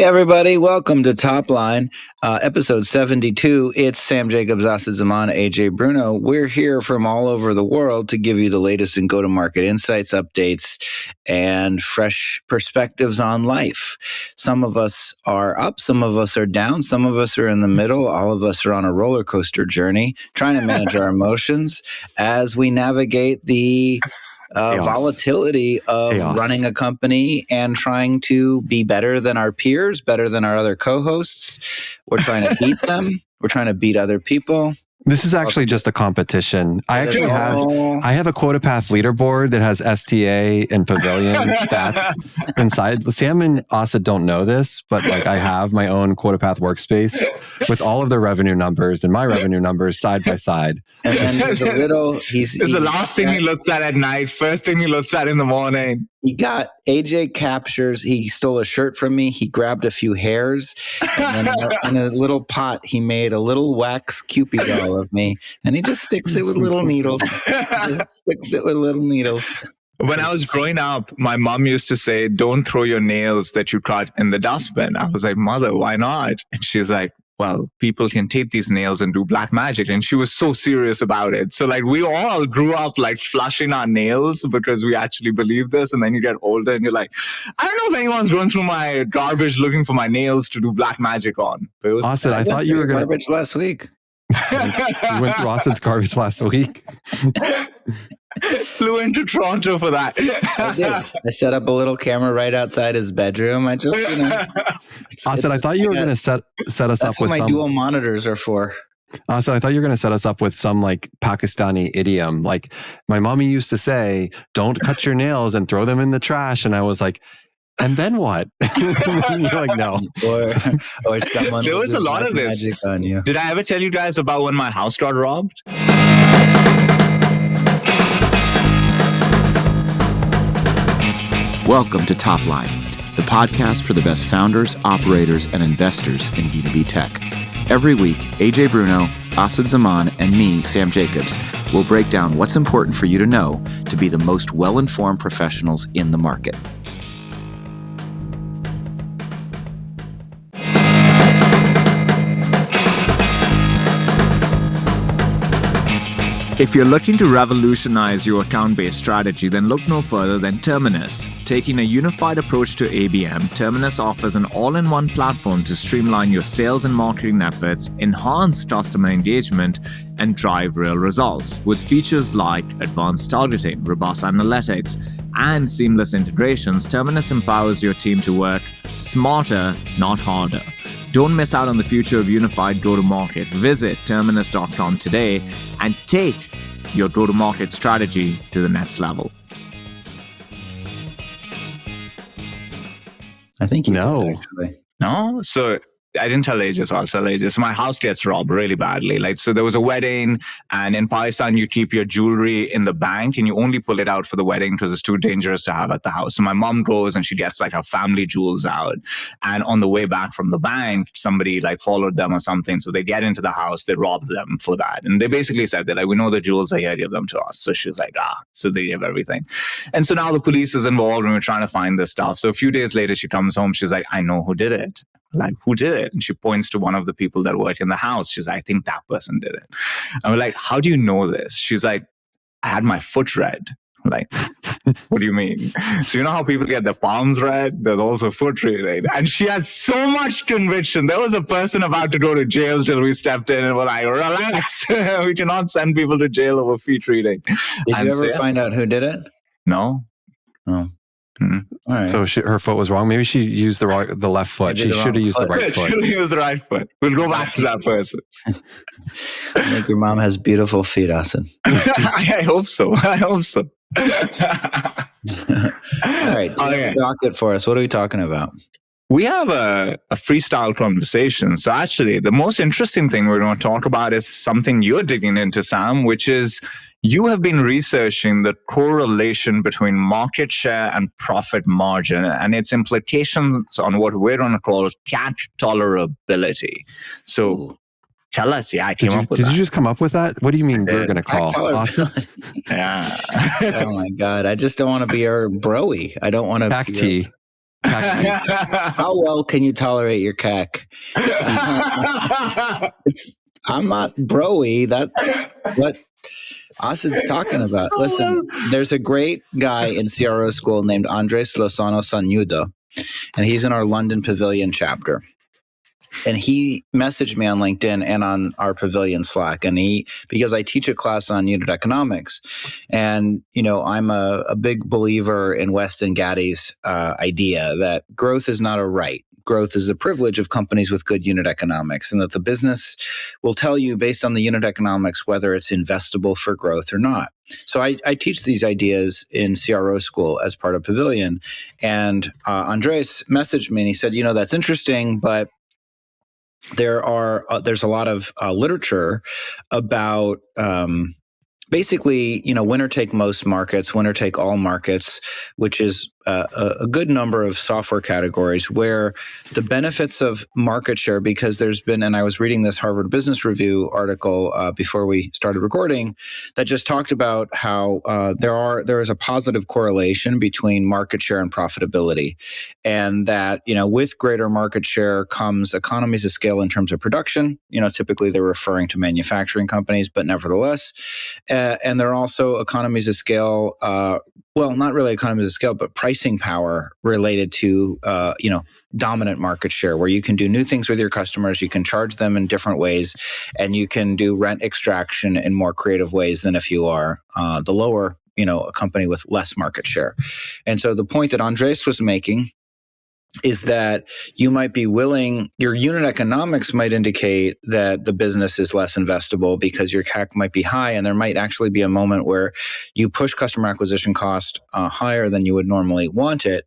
everybody. Welcome to Topline, episode 72. It's Sam Jacobs, Asad Zaman, AJ Bruno. We're here from all over the world to give you the latest in go-to-market insights, updates, and fresh perspectives on life. Some of us are up, some of us are down, some of us are in the middle. All of us are on a roller coaster journey, trying to manage our emotions as we navigate the volatility of running a company and trying to be better than our peers, better than our other co-hosts. We're trying to beat them. We're trying to beat other people. This is actually just a competition. I have a quota path leaderboard that has STA and Pavilion stats inside. Sam and Asad don't know this, but like I have my own quota path workspace with all of the revenue numbers and my revenue numbers side by side. And then there's a little. It's the last thing he looks at night. First thing he looks at in the morning. He got AJ captures. He stole a shirt from me. He grabbed a few hairs, and then in a little pot, he made a little wax Cupid doll of me, and he just sticks it with little needles. When I was growing up, my mom used to say, "Don't throw your nails that you cut in the dustbin." I was like, "Mother, why not?" And she's like, "Well, people can take these nails and do black magic." And she was so serious about it. So like we all grew up like flushing our nails because we actually believe this. And then you get older and you're like, I don't know if anyone's going through my garbage looking for my nails to do black magic on. Asad, I thought you were going to garbage last week. You went through Asad's garbage last week. Flew into Toronto for that. I did. I set up a little camera right outside his bedroom. I just, Asad, I thought you were going to set us up with that's what my dual monitors are for. Asad, I thought you were going to set us up with some like Pakistani idiom. Like my mommy used to say, "Don't cut your nails and throw them in the trash." And I was like, and then what? You're like, no. Or someone. There was a lot of this. On you. Did I ever tell you guys about when my house got robbed? Welcome to Topline, the podcast for the best founders, operators, and investors in B2B tech. Every week, AJ Bruno, Asad Zaman, and me, Sam Jacobs, will break down what's important for you to know to be the most well-informed professionals in the market. If you're looking to revolutionize your account-based strategy, then look no further than Terminus. Taking a unified approach to ABM, Terminus offers an all-in-one platform to streamline your sales and marketing efforts, enhance customer engagement, and drive real results. With features like advanced targeting, robust analytics, and seamless integrations, Terminus empowers your team to work smarter, not harder. Don't miss out on the future of unified go-to-market. Visit terminus.com today and take your go-to-market strategy to the next level. I think you did, actually. No? So I didn't tell AJ, so I'll tell AJ. So my house gets robbed really badly. So there was a wedding, and in Pakistan, you keep your jewelry in the bank and you only pull it out for the wedding because it's too dangerous to have at the house. So my mom goes and she gets like her family jewels out. And on the way back from the bank, somebody like followed them or something. So they get into the house, they rob them for that. And they basically said, they're like, "We know the jewels are here, give them to us." So she was like, so they give everything. And so now the police is involved and we're trying to find this stuff. So a few days later, she comes home. She's like, "I know who did it." Like, "Who did it?" And she points to one of the people that work in the house. She's like, "I think that person did it." And we're like, "How do you know this?" She's like, "I had my foot red." I'm like, "What do you mean?" So you know how people get their palms red? There's also foot red. And she had so much conviction. There was a person about to go to jail till we stepped in and we're like, "Relax. We cannot send people to jail over feet reading." Did you ever find out who did it? No. Oh. Mm-hmm. All right. So her foot was wrong. Maybe she used the left foot. She should have used the right foot. She should have used the right foot. We'll go back to that person. I think your mom has beautiful feet, Asad. I hope so. All right. Docket for us. What are we talking about? We have a freestyle conversation. So actually, the most interesting thing we're going to talk about is something you're digging into, Sam, which is you have been researching the correlation between market share and profit margin and its implications on what we're going to call CAC tolerability. So tell us. Yeah, I came up with that. Did you just come up with that? What do you mean we're going to call? Yeah. Oh my God. I just don't want to be a broy. I don't want to CAC T. How well can you tolerate your CAC? I'm not broy. That's what Asad's talking about. Listen, there's a great guy in CRO school named Andres Lozano Sanudo, and he's in our London Pavilion chapter. And he messaged me on LinkedIn and on our Pavilion Slack. And because I teach a class on unit economics, and I'm a big believer in Weston Gaddy's idea that growth is not a right. Growth is a privilege of companies with good unit economics, and that the business will tell you based on the unit economics whether it's investable for growth or not. So I teach these ideas in CRO school as part of Pavilion. And Andres messaged me and he said, that's interesting, but there's a lot of literature about basically, winner take most markets, winner take all markets, which is a good number of software categories where the benefits of market share, because there's been, and I was reading this Harvard Business Review article before we started recording that just talked about how there is a positive correlation between market share and profitability. And that, with greater market share comes economies of scale in terms of production. Typically they're referring to manufacturing companies, but nevertheless, and there are also economies of scale, well, not really economies of scale, but pricing power related to, dominant market share, where you can do new things with your customers, you can charge them in different ways, and you can do rent extraction in more creative ways than if you are the lower, a company with less market share. And so the point that Andres was making is that you might be willing, your unit economics might indicate that the business is less investable because your CAC might be high, and there might actually be a moment where you push customer acquisition cost higher than you would normally want it.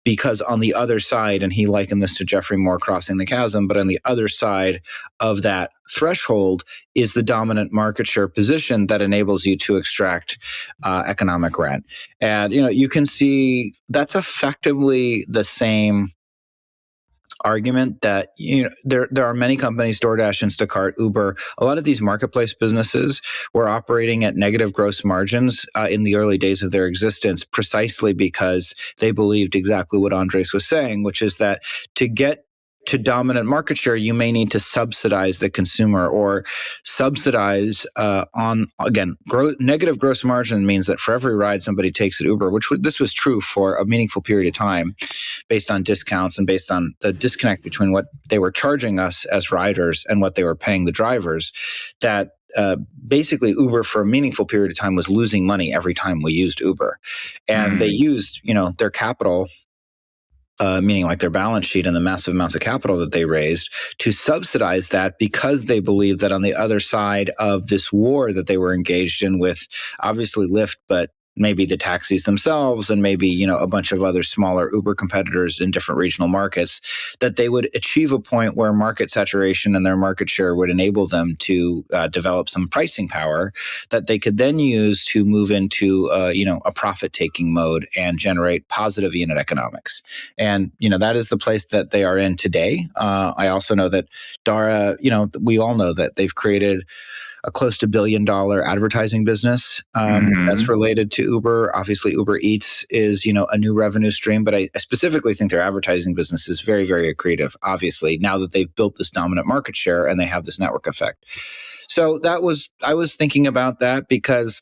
Because on the other side, and he likened this to Jeffrey Moore crossing the chasm, but on the other side of that threshold is the dominant market share position that enables you to extract economic rent. And, you can see that's effectively the same argument that there are many companies, DoorDash, Instacart, Uber, a lot of these marketplace businesses were operating at negative gross margins in the early days of their existence, precisely because they believed exactly what Andres was saying, which is that to get to dominant market share, you may need to subsidize the consumer or subsidize negative gross margin means that for every ride somebody takes at Uber, this was true for a meaningful period of time based on discounts and based on the disconnect between what they were charging us as riders and what they were paying the drivers, that basically Uber for a meaningful period of time was losing money every time we used Uber. And they used, their capital, meaning like their balance sheet and the massive amounts of capital that they raised, to subsidize that, because they believed that on the other side of this war that they were engaged in with obviously Lyft, but maybe the taxis themselves and maybe, a bunch of other smaller Uber competitors in different regional markets, that they would achieve a point where market saturation and their market share would enable them to develop some pricing power that they could then use to move into, a profit-taking mode and generate positive unit economics. And, that is the place that they are in today. I also know that Dara, we all know that they've created a close to $1 billion advertising business that's related to Uber. Obviously, Uber Eats is, a new revenue stream, but I specifically think their advertising business is very, very accretive, obviously, now that they've built this dominant market share and they have this network effect. So I was thinking about that because,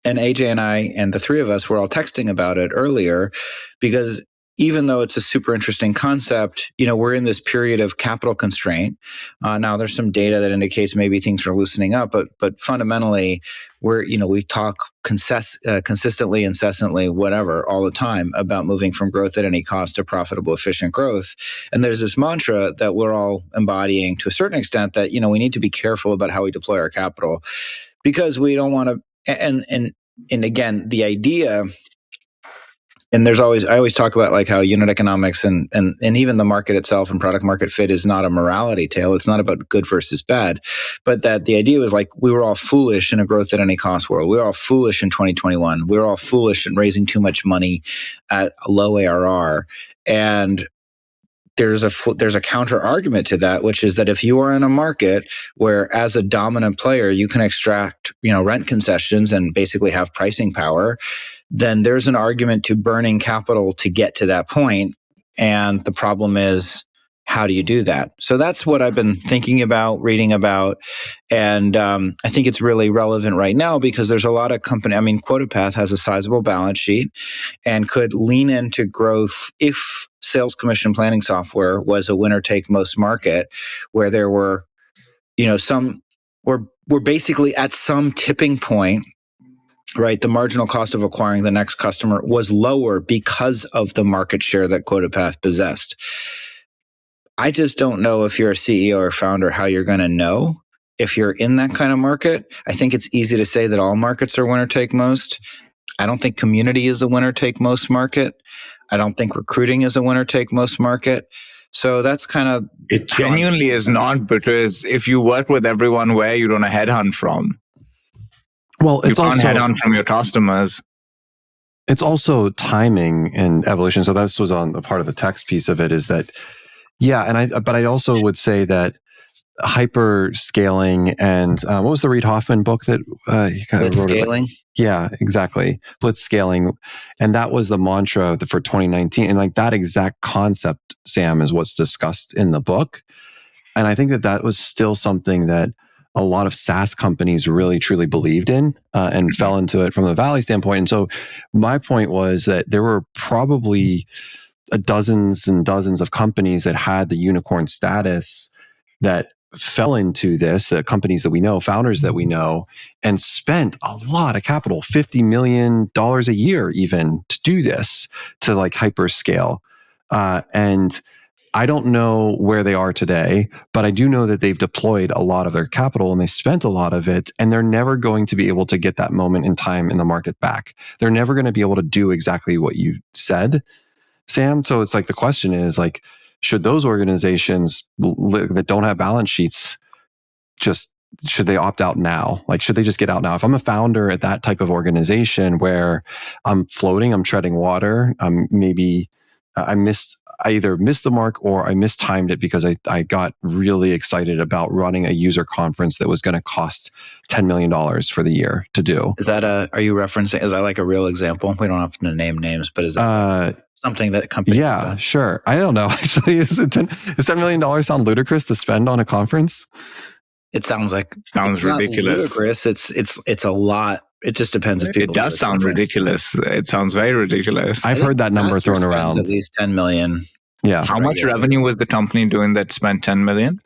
and AJ and I and the three of us were all texting about it earlier, because even though it's a super interesting concept, we're in this period of capital constraint. Now there's some data that indicates maybe things are loosening up, but fundamentally we talk consistently, incessantly, whatever, all the time about moving from growth at any cost to profitable, efficient growth. And there's this mantra that we're all embodying to a certain extent that, we need to be careful about how we deploy our capital, because we don't want to, and again, the idea. And I always talk about like how unit economics and even the market itself and product market fit is not a morality tale. It's not about good versus bad, but that the idea was like, we were all foolish in a growth at any cost world. We were all foolish in 2021. We were all foolish in raising too much money at a low ARR. And there's a counter argument to that, which is that if you are in a market where as a dominant player, you can extract, rent concessions and basically have pricing power, then there's an argument to burning capital to get to that point. And the problem is, how do you do that? So that's what I've been thinking about, reading about. And I think it's really relevant right now because there's a lot of company. I mean, QuotaPath has a sizable balance sheet and could lean into growth if sales commission planning software was a winner take most market where there were, we're basically at some tipping point, right? The marginal cost of acquiring the next customer was lower because of the market share that QuotaPath possessed. I just don't know if you're a CEO or founder how you're going to know if you're in that kind of market. I think it's easy to say that all markets are winner take most. I don't think community is a winner take most market. I don't think recruiting is a winner take most market. So that's kind of... It genuinely is not, because if you work with everyone, where you don't headhunt from? Well, it's you can't also headhunt from your customers. It's also timing and evolution. So this was on the part of the text piece of it, is that, but I also would say that hyper scaling and what was the Reid Hoffman book that he kind of wrote? Scaling. Yeah, exactly. Blitz scaling. And that was the mantra for 2019. And like that exact concept, Sam, is what's discussed in the book. And I think that was still something that a lot of SaaS companies really, truly believed in and fell into it from the Valley standpoint. And so my point was that there were probably dozens and dozens of companies that had the unicorn status that fell into this, the companies that we know, founders that we know, and spent a lot of capital, $50 million a year even, to do this, to like hyperscale. And I don't know where they are today, but I do know that they've deployed a lot of their capital and they spent a lot of it, and they're never going to be able to get that moment in time in the market back. They're never going to be able to do exactly what you said, Sam. So it's like the question is like, should those organizations that don't have balance sheets should they opt out now? Like, should they just get out now? If I'm a founder at that type of organization where I'm floating, I'm treading water, maybe I either missed the mark or I mistimed it because I got really excited about running a user conference that was going to cost $10 million for the year to do. Is that are you referencing, is that like a real example? We don't have to name names, but is that something that companies have done? Sure. I don't know. Actually, is $10 million sound ludicrous to spend on a conference? It sounds ridiculous. Ludicrous. It's a lot. It just depends if people. It does sound ridiculous. It sounds very ridiculous. I've heard that number thrown around. At least 10 million. Yeah. How much revenue was the company doing that spent 10 million?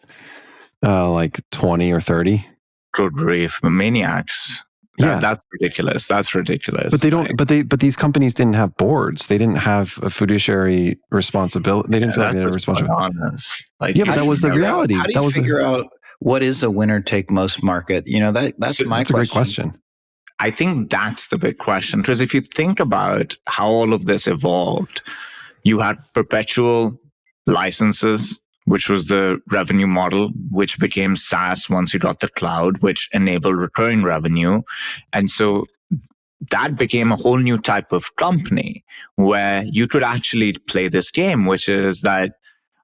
Like 20 or 30. Good grief, maniacs. That's ridiculous. That's ridiculous. But they don't. But these companies didn't have boards. They didn't have a fiduciary responsibility. They didn't feel like they had a responsibility. Like, but that was the reality. How do you figure out what is a winner take most market? That's my question. That's a great question. I think that's the big question, because if you think about how all of this evolved, you had perpetual licenses, which was the revenue model, which became SaaS once you got the cloud, which enabled recurring revenue. And so that became a whole new type of company where you could actually play this game, which is that,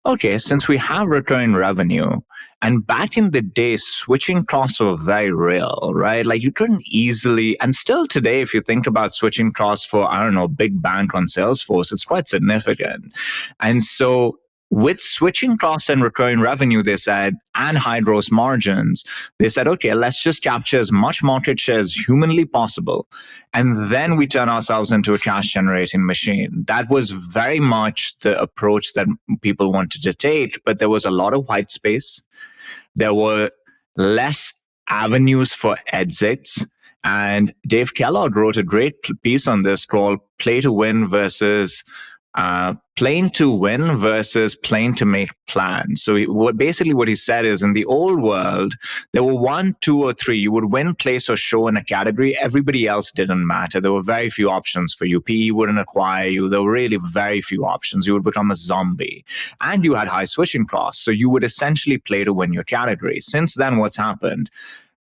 okay, since we have recurring revenue, and back in the day, switching costs were very real, right? Like you couldn't easily, and still today, if you think about switching costs for, I don't know, big bank on Salesforce, it's quite significant. And so with switching costs and recurring revenue, they said, and high gross margins, they said, okay, let's just capture as much market share as humanly possible. And then we turn ourselves into a cash generating machine. That was very much the approach that people wanted to take, but there was a lot of white space. There were less avenues for exits. And Dave Kellogg wrote a great piece on this called Play to Win versus Plain to Win versus Plain to Make plans. So what he said is, in the old world, there were 1, 2, or 3. You would win, place, or show in a category. Everybody else didn't matter. There were very few options for you. PE wouldn't acquire you. There were really very few options. You would become a zombie. And you had high switching costs. So you would essentially play to win your category. Since then, what's happened?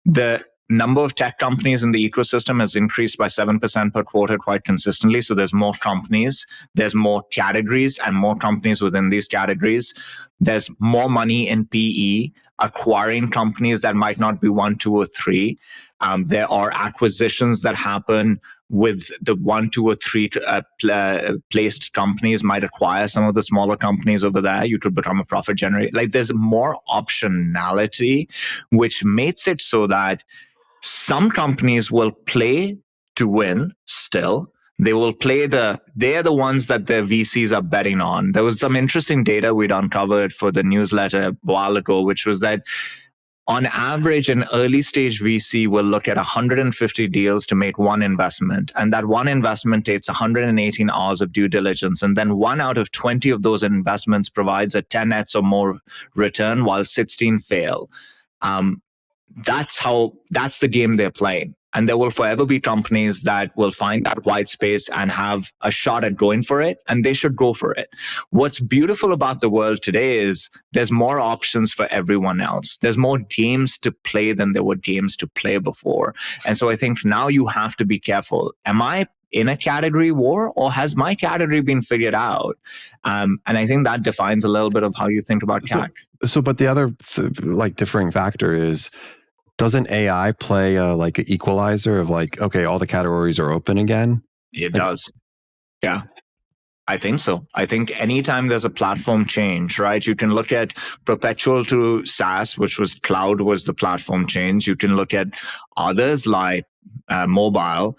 The number of tech companies in the ecosystem has increased by 7% per quarter quite consistently. So there's more companies, there's more categories, and more companies within these categories. There's more money in PE acquiring companies that might not be 1, 2, or 3. There are acquisitions that happen with the 1, 2, or 3 placed companies might acquire some of the smaller companies over there. You could become a profit generator. Like there's more optionality, which makes it so that some companies will play to win still. They will play they're the ones that the VCs are betting on. There was some interesting data we'd uncovered for the newsletter a while ago, which was that on average, an early stage VC will look at 150 deals to make one investment. And that one investment takes 118 hours of due diligence. And then 1 out of 20 of those investments provides a 10x or more return, while 16 fail. That's the game they're playing. And there will forever be companies that will find that white space and have a shot at going for it, and they should go for it. What's beautiful about the world today is there's more options for everyone else. There's more games to play than there were games to play before. And so I think now you have to be careful. Am I in a category war, or has my category been figured out? And I think that defines a little bit of how you think about CAC. But the other differing factor is, doesn't AI play like an equalizer of like, okay, all the categories are open again? It does. Yeah. I think so. I think anytime there's a platform change, right? You can look at perpetual to SaaS, which was cloud was the platform change. You can look at others like mobile.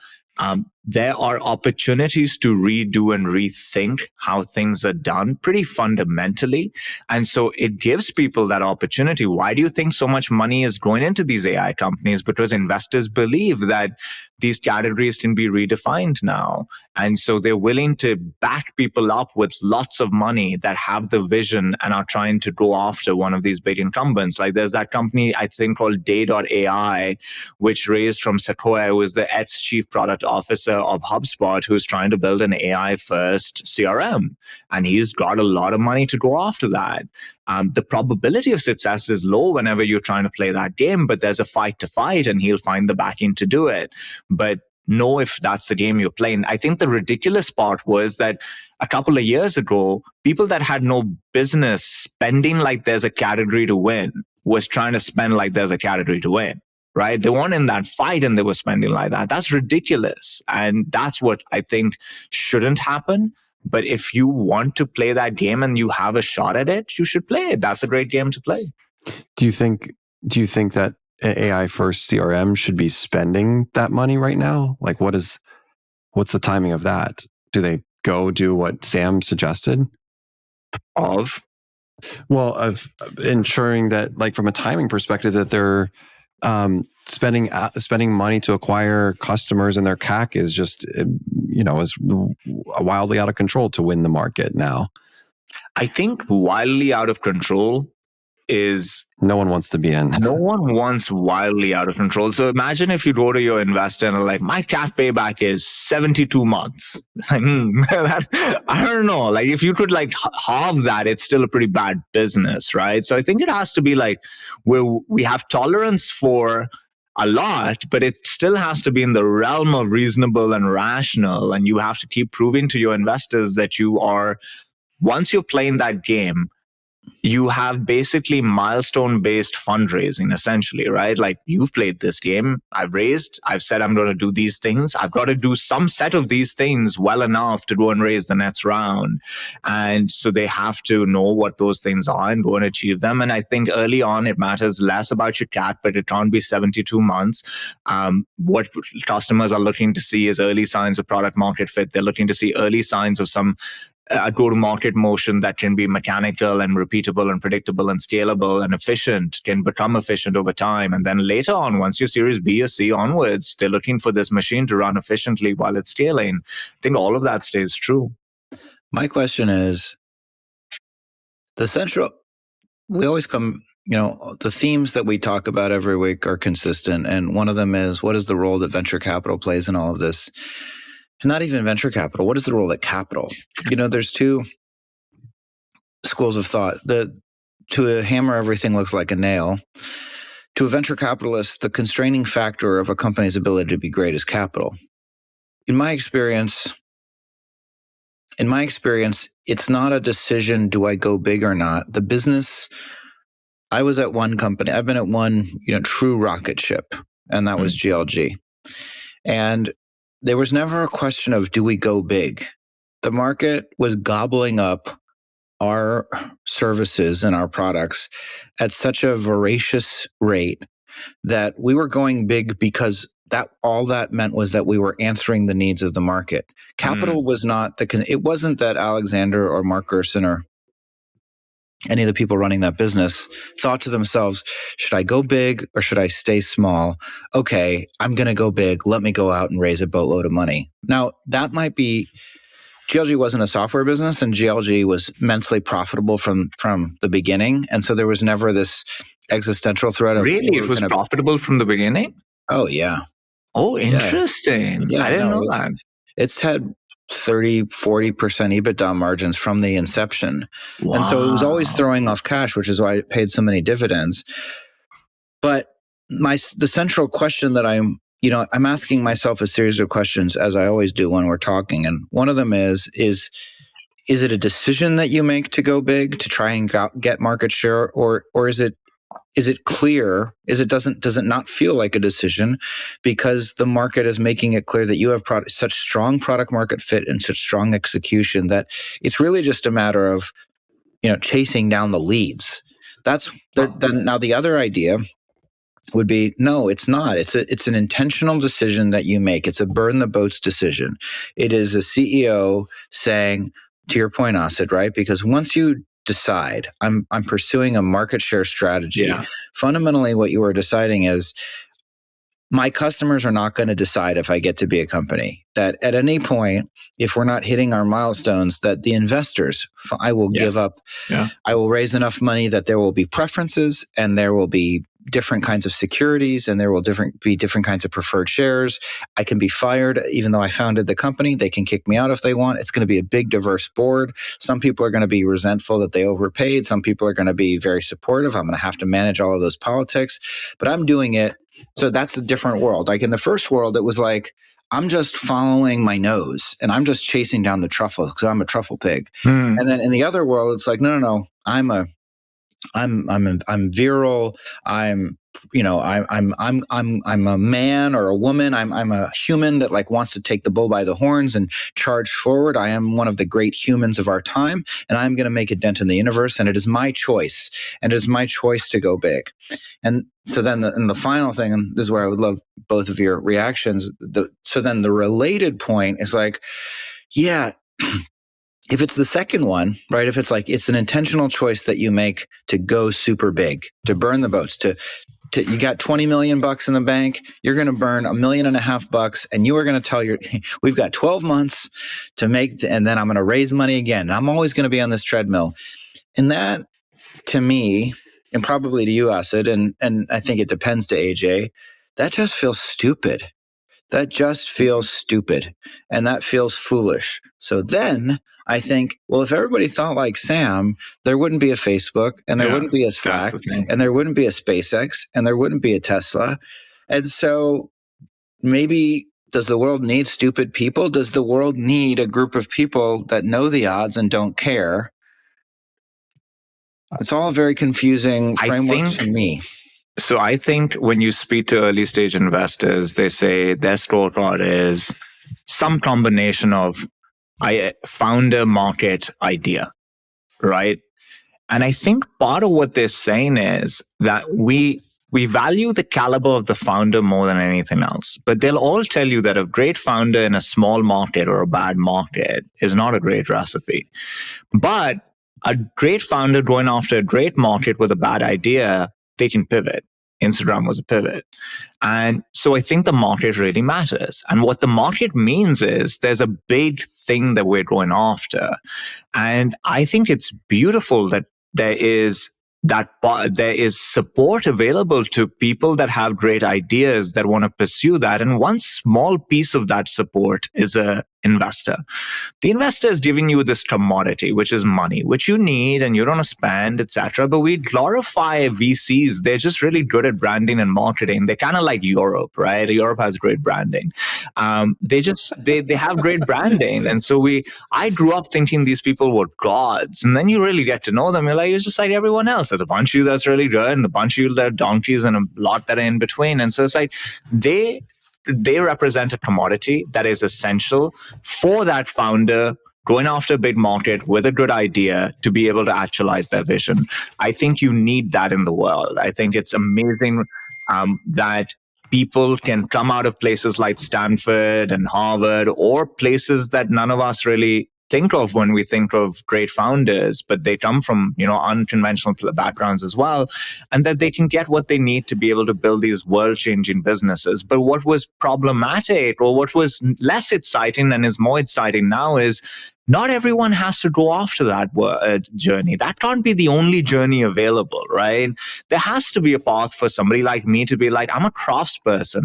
There are opportunities to redo and rethink how things are done pretty fundamentally. And so it gives people that opportunity. Why do you think so much money is going into these AI companies? Because investors believe that these categories can be redefined now. And so they're willing to back people up with lots of money that have the vision and are trying to go after one of these big incumbents. Like there's that company, I think, called Day.ai, which raised from Sequoia, who is the ex-chief product officer of HubSpot, who's trying to build an AI-first CRM. And he's got a lot of money to go after that. The probability of success is low whenever you're trying to play that game, but there's a fight to fight, and he'll find the backing to do it. But know if that's the game you're playing. I think the ridiculous part was that a couple of years ago, people that had no business spending like there's a category to win was trying to spend like there's a category to win, right? They weren't in that fight and they were spending like that. That's ridiculous. And that's what I think shouldn't happen. But if you want to play that game and you have a shot at it, you should play it. That's a great game to play. Do you think that AI first CRM should be spending that money right now? Like what's the timing of that? Do they go do what Sam suggested? Of ensuring that, like from a timing perspective, that they're spending money to acquire customers, and their CAC is just is wildly out of control to win the market now. I think wildly out of control is no one wants to be in. No one wants wildly out of control. So imagine if you go to your investor and are like, my CAC payback is 72 months. I don't know. Like if you could like halve that, it's still a pretty bad business, right? So I think it has to be like where we have tolerance for a lot, but it still has to be in the realm of reasonable and rational. And you have to keep proving to your investors that you are, once you're playing that game, you have basically milestone-based fundraising, essentially, right? Like you've played this game, I've said I'm going to do these things. I've got to do some set of these things well enough to go and raise the next round. And so they have to know what those things are and go and achieve them. And I think early on, it matters less about your CAC, but it can't be 72 months. What customers are looking to see is early signs of product market fit. They're looking to see early signs of some a go-to-market motion that can be mechanical and repeatable and predictable and scalable and efficient, can become efficient over time. And then later on, once you're Series B or C onwards, they're looking for this machine to run efficiently while it's scaling. I think all of that stays true. My question is, we always come, the themes that we talk about every week are consistent. And one of them is, what is the role that venture capital plays in all of this? Not even venture capital. What is the role of capital? There's two schools of thought. To a hammer, everything looks like a nail. To a venture capitalist, the constraining factor of a company's ability to be great is capital. In my experience, it's not a decision, do I go big or not? The business, I was at one company. I've been at one, true rocket ship, and that was GLG. And there was never a question of, do we go big? The market was gobbling up our services and our products at such a voracious rate that we were going big because that all that meant was that we were answering the needs of the market. Capital was not it wasn't that Alexander or Mark Gerson or any of the people running that business thought to themselves, should I go big or should I stay small? Okay, I'm going to go big. Let me go out and raise a boatload of money. Now, that might be, GLG wasn't a software business, and GLG was immensely profitable from the beginning. And so there was never this existential threat of... Really? It was profitable from the beginning? Oh, yeah. Oh, interesting. Yeah, I didn't know that. It's had 30-40% EBITDA margins from the inception. Wow. And so it was always throwing off cash, which is why it paid so many dividends. But the central question that I'm asking myself a series of questions, as I always do when we're talking. And one of them is it a decision that you make to go big, to try and get market share, or is it clear? Does it not feel like a decision because the market is making it clear that you have such strong product market fit and such strong execution that it's really just a matter of, chasing down the leads. Now the other idea would be, no, it's not. It's an intentional decision that you make. It's a burn the boats decision. It is a CEO saying, to your point, Asad, right? Because once you decide I'm pursuing a market share strategy, fundamentally what you are deciding is, my customers are not going to decide if I get to be a company. That at any point, if we're not hitting our milestones, that the investors, I will give up. I will raise enough money that there will be preferences and there will be different kinds of securities and there will be different kinds of preferred shares. I can be fired even though I founded the company. They can kick me out if they want. It's going to be a big, diverse board. Some people are going to be resentful that they overpaid. Some people are going to be very supportive. I'm going to have to manage all of those politics, but I'm doing it. So that's a different world. Like in the first world, it was like, I'm just following my nose and I'm just chasing down the truffle because I'm a truffle pig. And then in the other world, it's like, no, I'm virile. I'm a man or a woman. I'm a human that like wants to take the bull by the horns and charge forward. I am one of the great humans of our time, and I'm going to make a dent in the universe. And it is my choice, and it is my choice to go big. And so then, the final thing, and this is where I would love both of your reactions. So then the related point is like, yeah. If it's the second one, right? If it's like, it's an intentional choice that you make to go super big, to burn the boats, you got $20 million in the bank, you're going to burn $1.5 million, and you are going to tell we've got 12 months to make, and then I'm going to raise money again. And I'm always going to be on this treadmill. And that, to me, and probably to you, Asad, and I think it depends to AJ, that just feels stupid. That just feels stupid. And that feels foolish. So then I think, well, if everybody thought like Sam, there wouldn't be a Facebook, and there wouldn't be a Slack, and there wouldn't be a SpaceX, and there wouldn't be a Tesla. And so maybe, does the world need stupid people? Does the world need a group of people that know the odds and don't care? It's all a very confusing framework to me. So I think when you speak to early stage investors, they say their scorecard is some combination of founder, market, idea, right? And I think part of what they're saying is that we value the caliber of the founder more than anything else. But they'll all tell you that a great founder in a small market or a bad market is not a great recipe. But a great founder going after a great market with a bad idea, they can pivot. Instagram was a pivot. And so I think the market really matters. And what the market means is there's a big thing that we're going after. And I think it's beautiful that there is support available to people that have great ideas that want to pursue that. And one small piece of that support is an investor. The investor is giving you this commodity, which is money, which you need and you don't want to spend, etc. But we glorify VCs. They're just really good at branding and marketing. They're kind of like Europe, right? Europe has great branding. They have great branding. And so I grew up thinking these people were gods. And then you really get to know them. You're just like everyone else. There's a bunch of you that's really good and a bunch of you that are donkeys and a lot that are in between. And so it's like they represent a commodity that is essential for that founder going after a big market with a good idea to be able to actualize their vision. I think you need that in the world. I think it's amazing that people can come out of places like Stanford and Harvard, or places that none of us really think of when we think of great founders, but they come from, unconventional backgrounds as well, and that they can get what they need to be able to build these world-changing businesses. But what was problematic, or what was less exciting and is more exciting now, is not everyone has to go after that journey. That can't be the only journey available, right? There has to be a path for somebody like me to be like, I'm a craftsperson.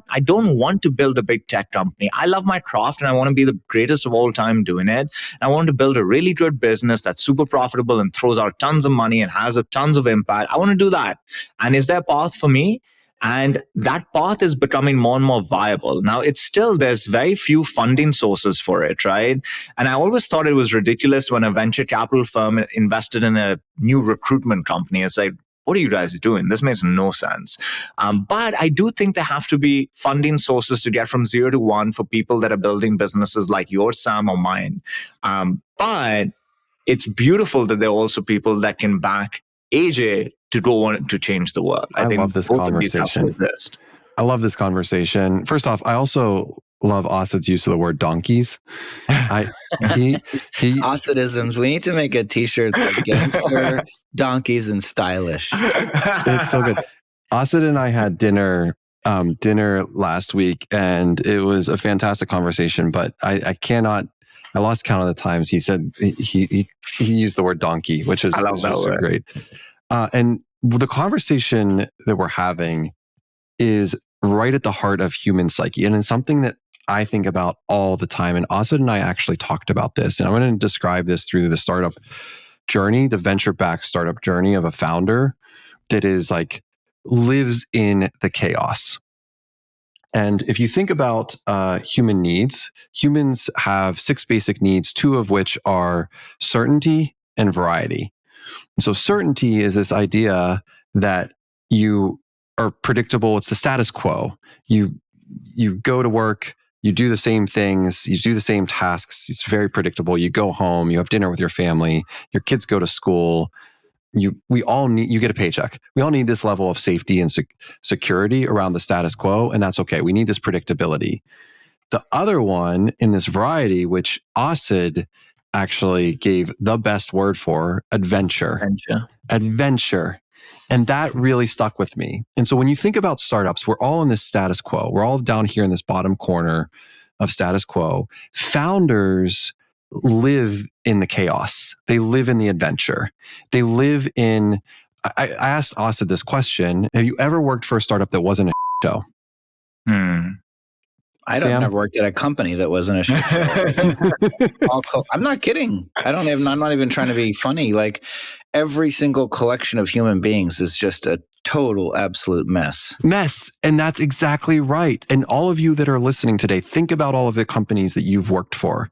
I don't want to build a big tech company. I love my craft and I want to be the greatest of all time doing it. I want to build a really good business that's super profitable and throws out tons of money and has tons of impact. I want to do that. And is there a path for me? And that path is becoming more and more viable. Now, there's very few funding sources for it, right? And I always thought it was ridiculous when a venture capital firm invested in a new recruitment company. It's like, what are you guys doing? This makes no sense. But I do think there have to be funding sources to get from 0 to 1 for people that are building businesses like yours, Sam, or mine. But it's beautiful that there are also people that can back AJ to go on to change the world. I think love this both of these have to conversation. exist. I love this conversation. First off, I also love Asad's use of the word donkeys. Asadisms. We need to make a t-shirt like gangster, donkeys, and stylish. It's so good. Asad and I had dinner last week, and it was a fantastic conversation, but I lost count of the times he said he used the word donkey, which is so great. And the conversation that we're having is right at the heart of human psyche, and it's something that I think about all the time. And Asad and I actually talked about this, and I'm going to describe this through the startup journey, the venture-backed startup journey of a founder that is like lives in the chaos. And if you think about human needs, humans have 6 basic needs, 2 of which are certainty and variety. So certainty is this idea that you are predictable. It's the status quo. You go to work, you do the same things, you do the same tasks. It's very predictable. You go home, you have dinner with your family, your kids go to school. You get a paycheck. We all need this level of safety and security around the status quo, and that's okay. We need this predictability. The other one in this variety, which Asad actually gave the best word for, adventure. And that really stuck with me. And so when you think about startups, we're all in this status quo. We're all down here in this bottom corner of status quo. Founders live in the chaos. They live in the adventure. They live in... I asked Asad this question. Have you ever worked for a startup that wasn't a show? I've never worked at a company that wasn't a shit show. I'm not kidding. I'm not even trying to be funny. Like, every single collection of human beings is just a total absolute mess. And that's exactly right. And all of you that are listening today, think about all of the companies that you've worked for.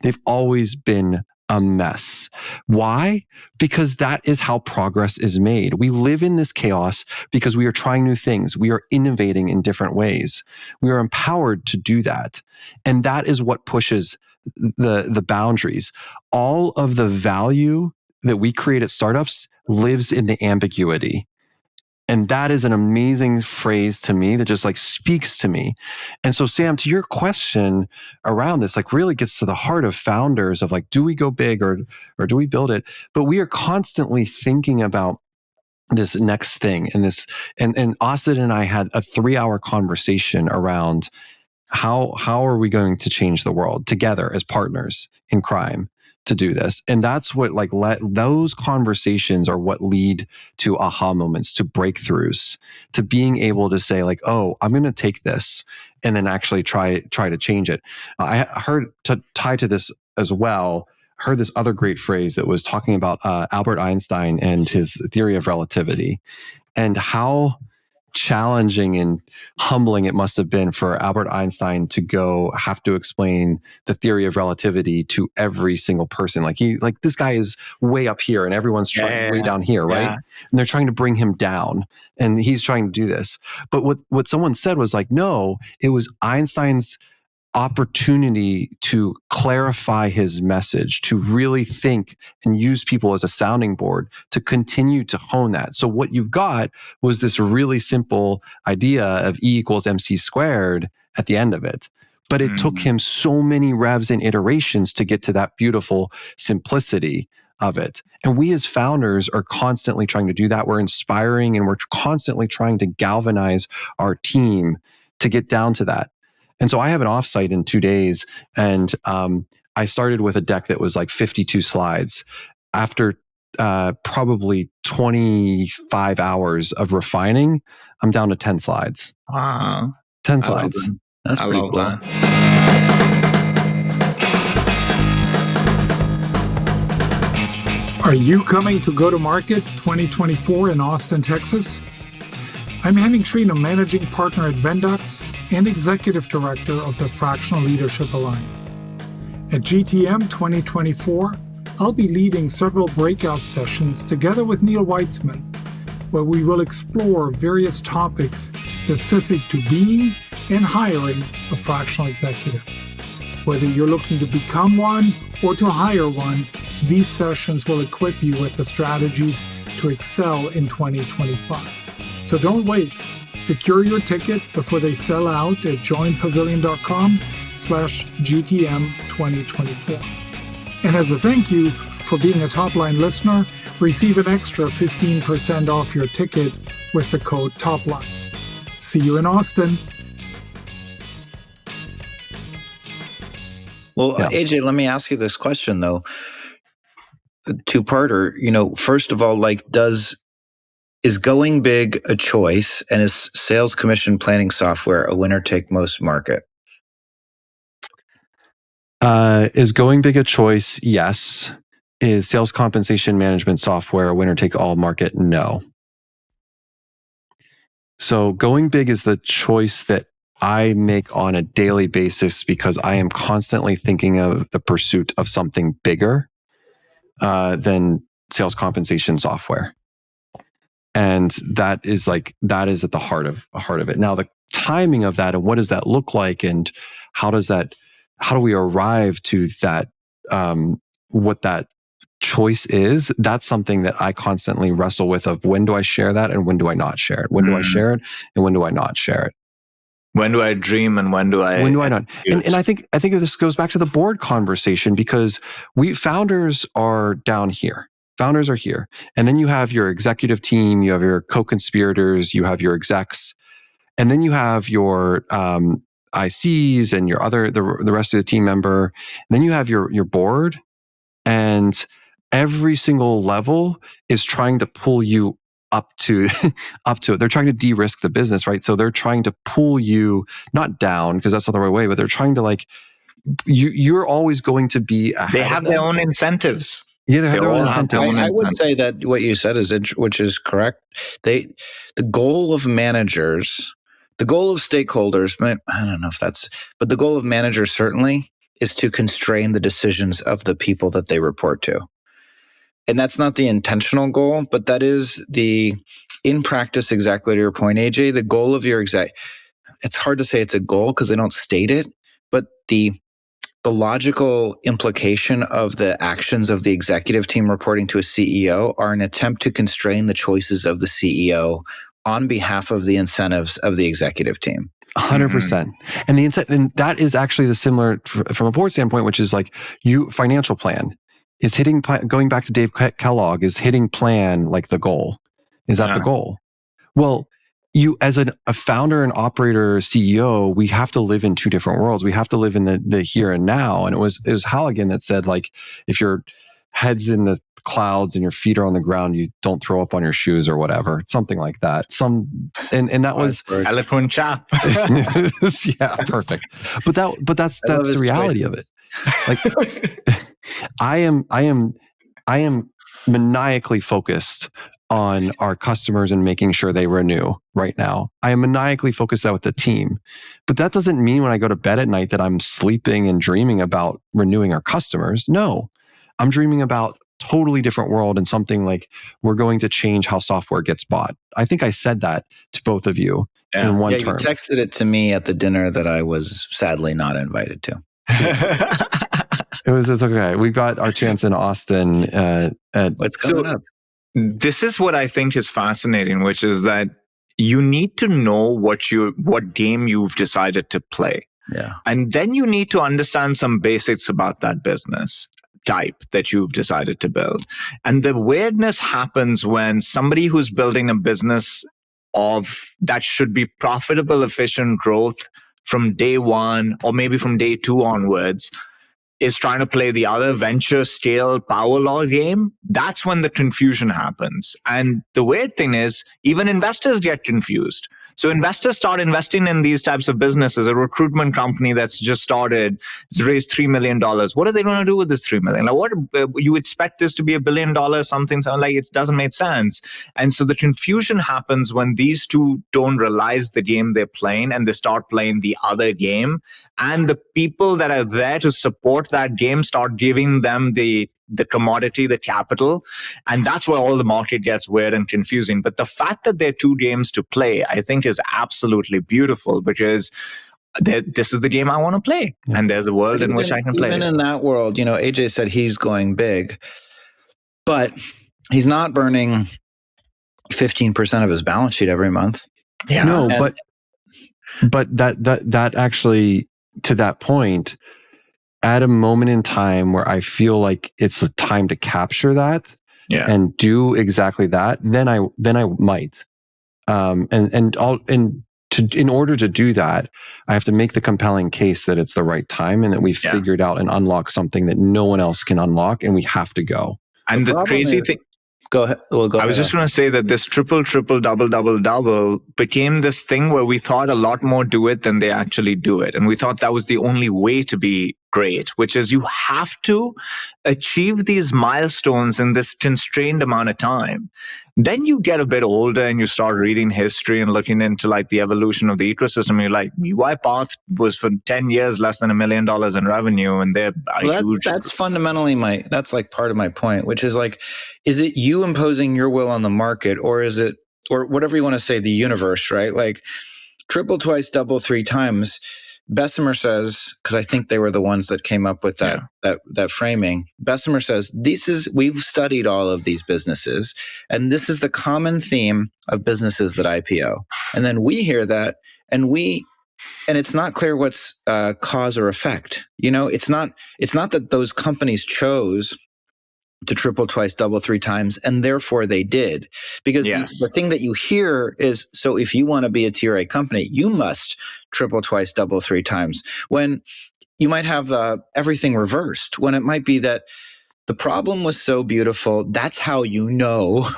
They've always been a mess. Why? Because that is how progress is made. We live in this chaos because we are trying new things. We are innovating in different ways. We are empowered to do that. And that is what pushes the boundaries. All of the value that we create at startups lives in the ambiguity. And that is an amazing phrase to me that just like speaks to me. And so, Sam, to your question around this, like really gets to the heart of founders of like, do we go big or do we build it? But we are constantly thinking about this next thing. And Asad and I had a 3-hour conversation around how are we going to change the world together as partners in crime to do this. And that's what those conversations are what lead to aha moments, to breakthroughs, to being able to say like, oh, I'm going to take this and then actually try to change it. I heard, to tie to this as well, heard this other great phrase that was talking about Albert Einstein and his theory of relativity, and how challenging and humbling it must have been for Albert Einstein to have to explain the theory of relativity to every single person. Like this guy is way up here and everyone's way down here, right? Yeah. And they're trying to bring him down, and he's trying to do this. But what someone said was like, no, it was Einstein's opportunity to clarify his message, to really think and use people as a sounding board to continue to hone that. So what you've got was this really simple idea of E equals MC squared at the end of it. But it took him so many revs and iterations to get to that beautiful simplicity of it. And we as founders are constantly trying to do that. We're inspiring and we're constantly trying to galvanize our team to get down to that. And so I have an offsite in 2 days, and I started with a deck that was like 52 slides. After probably 25 hours of refining, I'm down to 10 slides. Wow. 10 slides. That's pretty cool. Are you coming to Go to Market 2024 in Austin, Texas? I'm Henning Shrino, Managing Partner at Vendux and Executive Director of the Fractional Leadership Alliance. At GTM 2024, I'll be leading several breakout sessions together with Neil Weitzman, where we will explore various topics specific to being and hiring a fractional executive. Whether you're looking to become one or to hire one, these sessions will equip you with the strategies to excel in 2025. So don't wait. Secure your ticket before they sell out at joinpavilion.com/GTM 2024. And as a thank you for being a Topline listener, receive an extra 15% off your ticket with the code Topline. See you in Austin. Well, AJ, let me ask you this question though. A two-parter, first of all, like is going big a choice, and is sales commission planning software a winner take most market? Is going big a choice? Yes. Is sales compensation management software a winner take all market? No. So going big is the choice that I make on a daily basis because I am constantly thinking of the pursuit of something bigger than sales compensation software. And that is at the heart of it. Now, the timing of that and what does that look like, and how do we arrive to that, what that choice is? That's something that I constantly wrestle with, of when do I share that and when do I not share it? When do I share it and when do I not share it? When do I dream and when do I not? And I think this goes back to the board conversation, because we founders are down here. Founders are here. And then you have your executive team, you have your co-conspirators, you have your execs, and then you have your ICs and your the rest of the team member. And then you have your board, and every single level is trying to pull you up to it. They're trying to de-risk the business, right? So they're trying to pull you not down, because that's not the right way, but they're trying to you're always going to be ahead. They have their own incentives. Yeah, they have their own incentives. I would say that what you said which is correct. The goal of managers, the goal of stakeholders, I don't know if that's, but the goal of managers certainly is to constrain the decisions of the people that they report to. And that's not the intentional goal, but that is in practice, exactly to your point, AJ, the goal of your it's hard to say it's a goal because they don't state it, but the logical implication of the actions of the executive team reporting to a CEO are an attempt to constrain the choices of the CEO on behalf of the incentives of the executive team. 100%. And that is actually the similar from a board standpoint, which is financial plan is hitting, going back to Dave Kellogg, is hitting plan like the goal. Is that the goal? Well, you as a founder and operator, CEO, we have to live in two different worlds. We have to live in the here and now. And it was Halligan that said, if your head's in the clouds and your feet are on the ground, you don't throw up on your shoes or whatever, something like that. And that was eloquent chap. Yeah, perfect. But that's the reality of it. I am maniacally focused on our customers and making sure they renew right now. I am maniacally focused out with the team. But that doesn't mean when I go to bed at night that I'm sleeping and dreaming about renewing our customers. No, I'm dreaming about totally different world and something like we're going to change how software gets bought. I think I said that to both of you in one term. You texted it to me at the dinner that I was sadly not invited to. It's okay. We got our chance in Austin. What's coming up? This is what I think is fascinating, which is that you need to know what game you've decided to play. Yeah. And then you need to understand some basics about that business type that you've decided to build. And the weirdness happens when somebody who's building a business that should be profitable, efficient growth from day one, or maybe from day two onwards, is trying to play the other venture scale power law game. That's when the confusion happens. And the weird thing is, even investors get confused. So investors start investing in these types of businesses. A recruitment company that's just started has raised $3 million. What are they going to do with this $3 million? Like, what you expect this to be $1 billion, something like it doesn't make sense. And so the confusion happens when these two don't realize the game they're playing and they start playing the other game. And the people that are there to support that game start giving them the commodity, the capital. And that's where all the market gets weird and confusing. But the fact that there are two games to play, I think is absolutely beautiful, because this is the game I want to play. And there's a world in which I can play. Even in that world, AJ said he's going big, but he's not burning 15% of his balance sheet every month. Yeah. No, but that actually, to that point, at a moment in time where I feel like it's the time to capture that and do exactly that, then I might. In order to do that, I have to make the compelling case that it's the right time and that we've figured out and unlocked something that no one else can unlock, and we have to go. And the crazy thing. Go ahead. I was just going to say that this triple, double became this thing where we thought a lot more do it than they actually do it. And we thought that was the only way to be great, which is you have to achieve these milestones in this constrained amount of time. Then you get a bit older and you start reading history and looking into like the evolution of the ecosystem. You're like, UiPath was for 10 years less than $1 million in revenue, and they're huge. That's fundamentally that's like part of my point, which is like, is it you imposing your will on the market, or is it, or whatever you want to say, the universe, right? Like triple, twice, double, three times. Bessemer says, because I think they were the ones that came up with that framing. Bessemer says, we've studied all of these businesses, and this is the common theme of businesses that IPO. And then we hear that, and it's not clear what's cause or effect. It's not that those companies chose to triple, twice, double, three times, and therefore they did. Because the thing that you hear is, so if you want to be a tier A company, you must triple, twice, double, three times. When you might have everything reversed, when it might be that the problem was so beautiful, that's how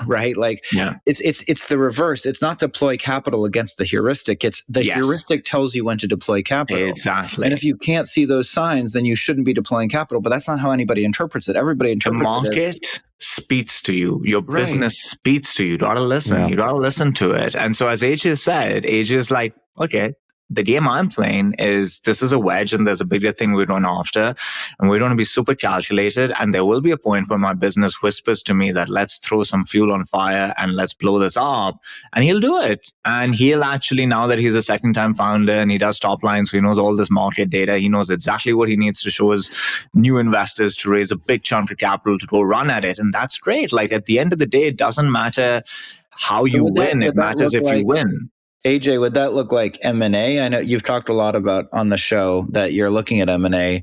right? Like it's the reverse. It's not deploy capital against the heuristic. It's the heuristic tells you when to deploy capital. Exactly. And if you can't see those signs, then you shouldn't be deploying capital. But that's not how anybody interprets it. Everybody interprets the market speaks to you. Your business speaks to you. You gotta listen. Yeah. You gotta listen to it. And so as AJ said, AJ is like, okay, the game I'm playing is, this is a wedge and there's a bigger thing we're going after, and we're going to be super calculated. And there will be a point where my business whispers to me that let's throw some fuel on fire and let's blow this up. And he'll do it. And he'll actually, now that he's a second time founder and he does Topline, so he knows all this market data, he knows exactly what he needs to show his new investors to raise a big chunk of capital to go run at it. And that's great. Like at the end of the day, it doesn't matter how you win. It matters if you win. AJ, would that look like M&A? I know you've talked a lot about on the show that you're looking at M&A,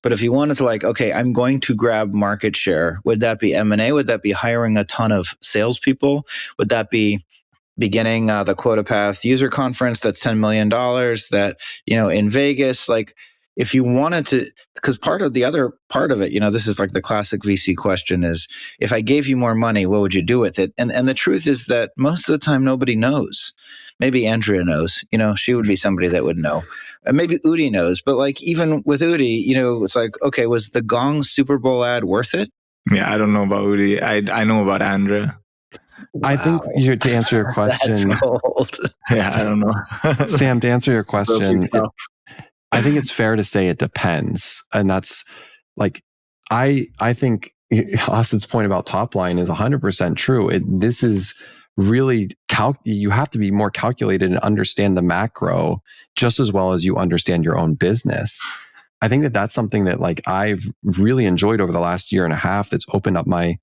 but if you wanted to like, okay, I'm going to grab market share, would that be M&A? Would that be hiring a ton of salespeople? Would that be beginning the Quota Path user conference that's $10 million that, in Vegas? Like if you wanted to, because the other part of it, this is like the classic VC question is, if I gave you more money, what would you do with it? And the truth is that most of the time, nobody knows. Maybe Andrea knows, she would be somebody that would know. Maybe Udi knows, but like even with Udi, it's like, okay, was the Gong Super Bowl ad worth it? Yeah, I don't know about Udi. I know about Andrea. I think to answer your question, that's old. Yeah, I don't know. Sam, to answer your question, I think it's fair to say it depends. And that's like, I think Asad's point about Topline is 100% true. This is really, you have to be more calculated and understand the macro just as well as you understand your own business. I think that's something that like I've really enjoyed over the last year and a half that's opened up my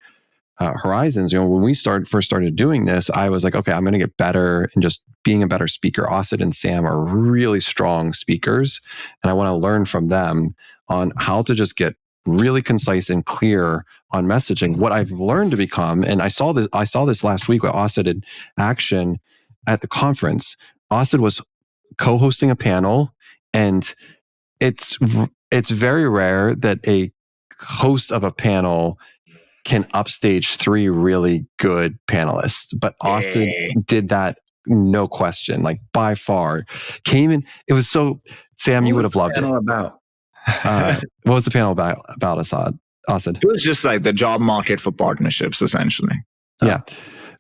horizons. When we first started doing this, I was like, okay, I'm going to get better and just being a better speaker. Asad and Sam are really strong speakers, and I want to learn from them on how to just get really concise and clear on messaging. What I've learned to become, and I saw this last week with Asad in action at the conference. Asad was co-hosting a panel, and it's very rare that a host of a panel can upstage 3 really good panelists, but Asad did that, no question, like by far. Came in, it was so, Sam, you would have loved it. About? What was the panel about Asad? It was just like the job market for partnerships, essentially. Yeah.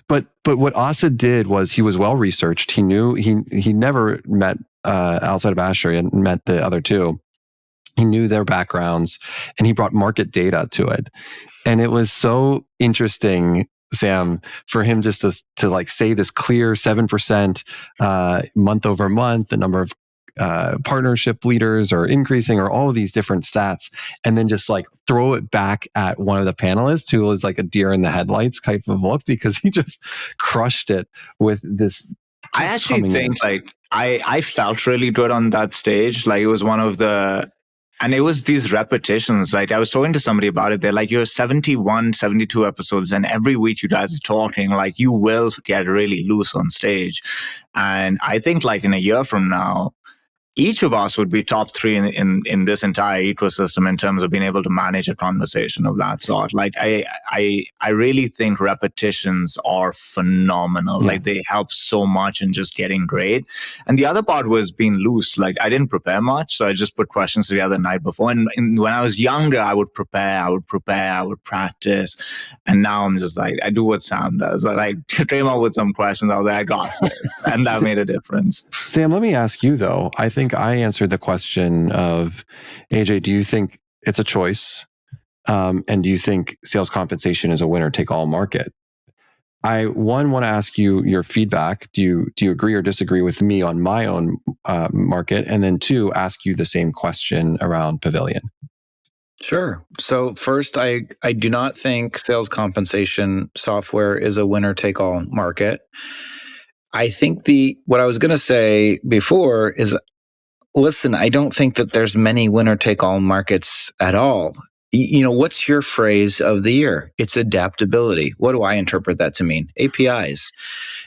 But what Asad did was he was well researched. He knew he never met outside of Asher, he hadn't met the other two. He knew their backgrounds, and he brought market data to it. And it was so interesting, Sam, for him just to like say this clear 7% month over month, the number of partnership leaders are increasing, or all of these different stats, and then just like throw it back at one of the panelists who was like a deer in the headlights type of look, because he just crushed it with this. I actually think like I felt really good on that stage. Like it was one of the, and it was these repetitions. Like I was talking to somebody about it. They're like, you're 71, 72 episodes, and every week you guys are talking, like you will get really loose on stage. And I think like in a year from now, each of us would be top 3 in this entire ecosystem in terms of being able to manage a conversation of that sort. Like I really think repetitions are phenomenal. Yeah. Like they help so much in just getting great. And the other part was being loose. Like I didn't prepare much, so I just put questions together the night before. And when I was younger, I would prepare, I would practice. And now I'm just like, I do what Sam does. I like came up with some questions. I was like, I got this. And that made a difference. Sam, let me ask you though. I think I answered the question of, AJ, do you think it's a choice? And do you think sales compensation is a winner take all market? I want to ask you your feedback. Do you agree or disagree with me on my own market? And then 2, ask you the same question around Pavilion. Sure. So first, I do not think sales compensation software is a winner take all market. I think what I was going to say before is, listen, I don't think that there's many winner take all markets at all. What's your phrase of the year? It's adaptability. What do I interpret that to mean? APIs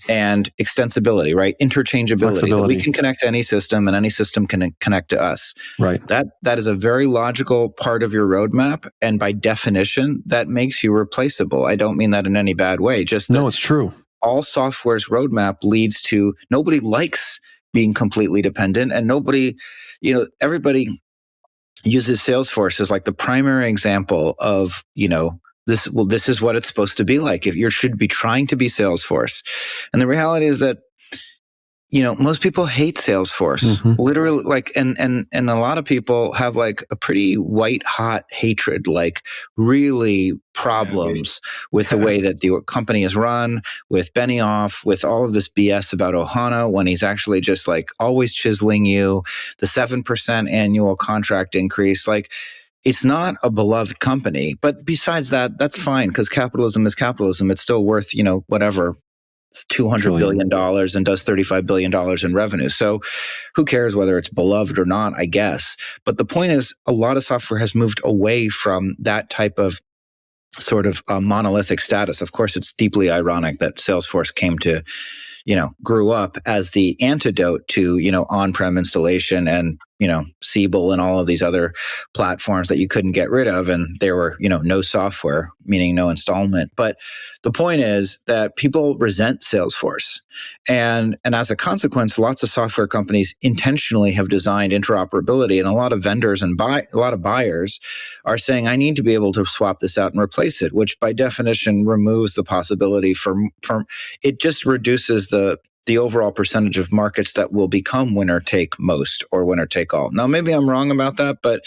and extensibility, right? Interchangeability. That we can connect to any system and any system can connect to us. Right. That is a very logical part of your roadmap. And by definition, that makes you replaceable. I don't mean that in any bad way. Just no, it's true. All software's roadmap leads to, nobody likes being completely dependent, and everybody uses Salesforce as like the primary example of, this is what it's supposed to be like. If you should be trying to be Salesforce. And the reality is that, most people hate Salesforce, literally, like, and a lot of people have like a pretty white hot hatred, like really problems with the way that the company is run, with Benioff, with all of this BS about Ohana, when he's actually just like always chiseling you, the 7% annual contract increase. Like, it's not a beloved company, but besides that, that's fine, because capitalism is capitalism. It's still worth, whatever, $200 billion and does $35 billion in revenue. So who cares whether it's beloved or not, I guess. But the point is, a lot of software has moved away from that type of sort of monolithic status. Of course, it's deeply ironic that Salesforce came to grew up as the antidote to, on-prem installation and, Siebel and all of these other platforms that you couldn't get rid of. And there were, no software, meaning no installment. But the point is that people resent Salesforce. And as a consequence, lots of software companies intentionally have designed interoperability, and a lot of vendors and a lot of buyers are saying, I need to be able to swap this out and replace it, which by definition removes the possibility for it just reduces the overall percentage of markets that will become winner take most or winner take all. Now, maybe I'm wrong about that, but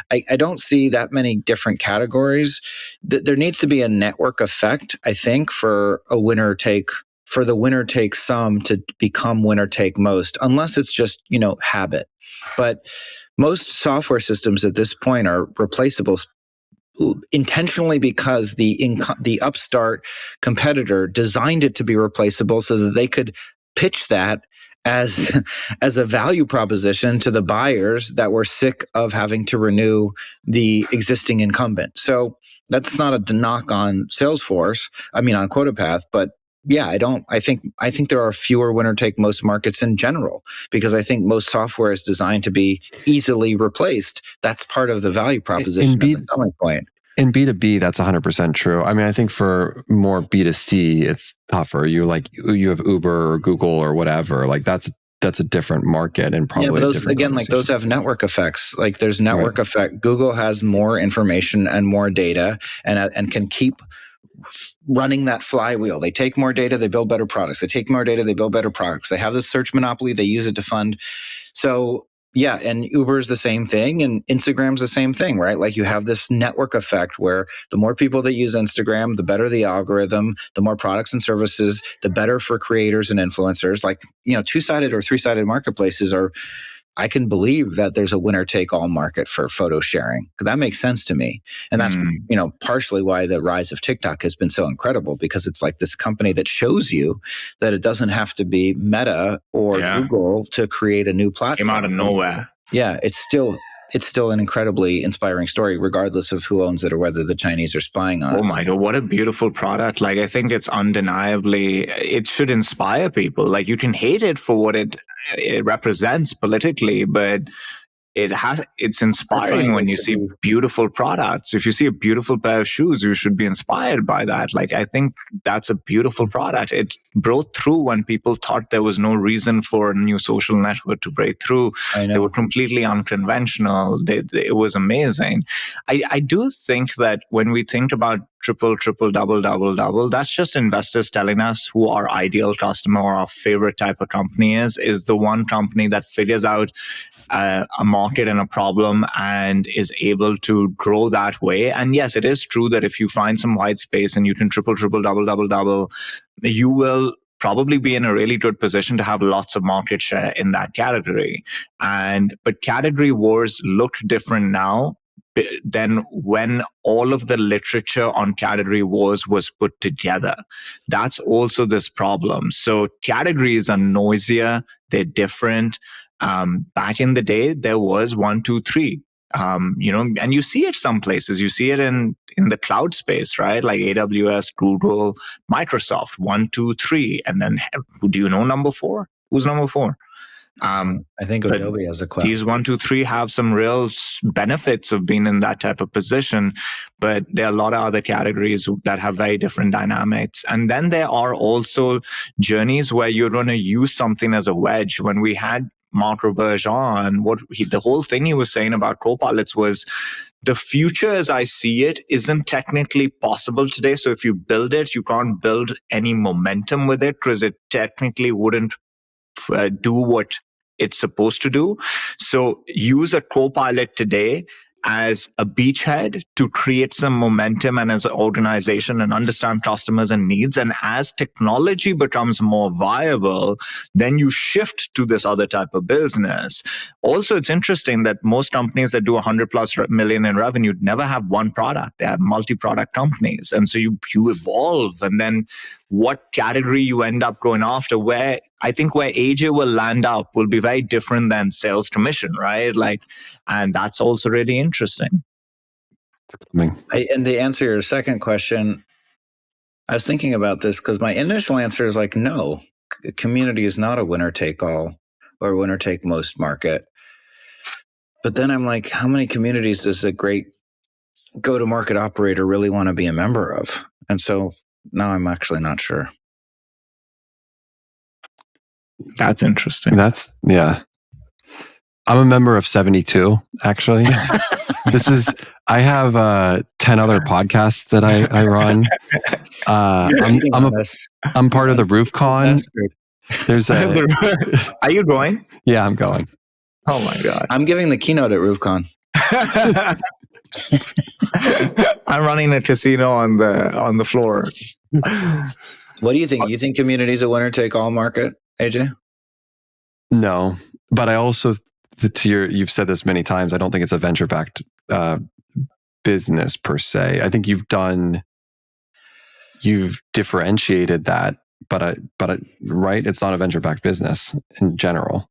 I don't see that many different categories. There needs to be a network effect, I think, for the winner take some to become winner take most, unless it's just, habit. But most software systems at this point are replaceable intentionally because the upstart competitor designed it to be replaceable so that they could pitch that as a value proposition to the buyers that were sick of having to renew the existing incumbent. So that's not a knock on Salesforce, on QuotaPath, but yeah, I think there are fewer winner take most markets in general, because I think most software is designed to be easily replaced. That's part of the value proposition and the selling point. In B2B, that's 100% true. I think for more B2C, it's tougher. You have Uber or Google or whatever. Like that's a different market, and probably those have network effects. Like there's network effect. Google has more information and more data, and can keep running that flywheel. They take more data, they build better products. They take more data, they build better products. They have this search monopoly, they use it to fund. So yeah, and Uber is the same thing, and Instagram's the same thing, right? Like you have this network effect where the more people that use Instagram, the better the algorithm, the more products and services, the better for creators and influencers. Like, two-sided or three-sided marketplaces I can believe that there's a winner-take-all market for photo sharing. That makes sense to me. And that's, partially why the rise of TikTok has been so incredible, because it's like this company that shows you that it doesn't have to be Meta or Google to create a new platform. Came out of nowhere. Yeah, it's still an incredibly inspiring story, regardless of who owns it or whether the Chinese are spying on us. Oh my God, what a beautiful product. Like, I think it's undeniably, it should inspire people. Like, you can hate it for what it represents politically, but it's inspiring when you see beautiful products. If you see a beautiful pair of shoes, you should be inspired by that. Like, I think that's a beautiful product. It broke through when people thought there was no reason for a new social network to break through. They were completely unconventional. It was amazing. I do think that when we think about triple, double, double, double, that's just investors telling us who our ideal customer or our favorite type of company is the one company that figures out a market and a problem and is able to grow that way. And yes, it is true that if you find some white space and you can triple, double, double, double, you will probably be in a really good position to have lots of market share in that category. But category wars look different now than when all of the literature on category wars was put together. That's also this problem. So categories are noisier, they're different. Back in the day, there was 1, 2, 3. And you see it some places. You see it in the cloud space, right? Like AWS, Google, Microsoft, 1, 2, 3. And then, do you know number 4? Who's number 4? I think Adobe has a cloud. These 1, 2, 3 have some real benefits of being in that type of position, but there are a lot of other categories that have very different dynamics. And then there are also journeys where you're going to use something as a wedge. When we had Mark Roberge on, the whole thing he was saying about copilots was the future as I see it isn't technically possible today. So if you build it, you can't build any momentum with it because it technically wouldn't do what it's supposed to do. So use a copilot today as a beachhead to create some momentum and as an organization and understand customers and needs. And as technology becomes more viable, then you shift to this other type of business. Also, it's interesting that most companies that do 100 plus million in revenue never have one product. They have multi-product companies. And so you evolve, and then what category you end up going after, where AJ will land up will be very different than sales commission, right? And that's also really interesting. And to answer your second question, I was thinking about this because my initial answer is no. a community is not a winner take all or winner take most market. But then I'm like, how many communities does a great go-to-market operator really want to be a member of? And so now I'm actually not sure. That's interesting. I'm a member of 72, actually. I have 10 other podcasts that I run. I'm part of the RoofCon. Are you going? Yeah, I'm going. Oh my God. I'm giving the keynote at RoofCon. I'm running a casino on the floor. What do you think? You think community is a winner take all market, AJ? No, but I also, you've said this many times, I don't think it's a venture backed business per se. I think you've differentiated that, but right, it's not a venture backed business in general.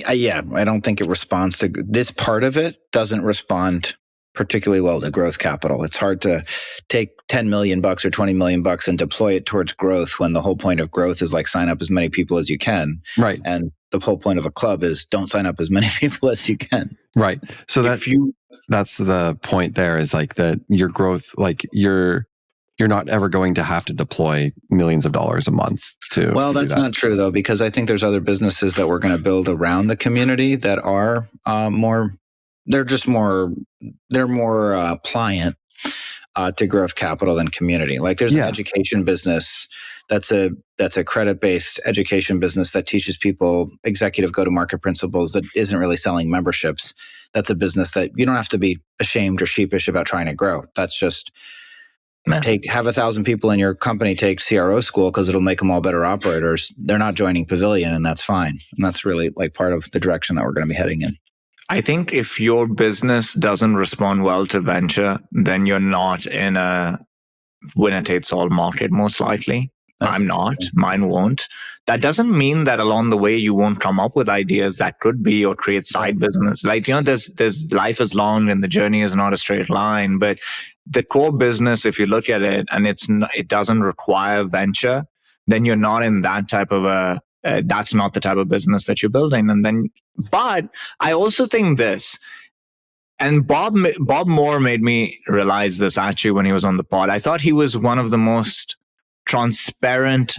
Yeah, I don't think it responds to this part of it. Doesn't respond particularly well to growth capital. It's hard to take $10 million or $20 million and deploy it towards growth when the whole point of growth is like sign up as many people as you can. Right. And the whole point of a club is don't sign up as many people as you can. Right. So that's the point there, is like that your growth, like you're not ever going to have to deploy millions of dollars a month to. Well, that's not true though, because I think there's other businesses that we're going to build around the community that are they're more pliant to growth capital than community. Like there's an education business that's a credit-based education business that teaches people executive go-to-market principles that isn't really selling memberships. That's a business that you don't have to be ashamed or sheepish about trying to grow. That's just have 1,000 people in your company take CRO school because it'll make them all better operators. They're not joining Pavilion, and that's fine. And that's really like part of the direction that we're going to be heading in. I think if your business doesn't respond well to venture, then you're not in a winner-takes-all market, most likely. I'm not. Mine won't. That doesn't mean that along the way you won't come up with ideas that could be or create side business. Like, there's life is long and the journey is not a straight line. But the core business, if you look at it and it doesn't require venture, then you're not in that type of that's not the type of business that you're building. But I also think this, and Bob Moore made me realize this actually when he was on the pod. I thought he was one of the most transparent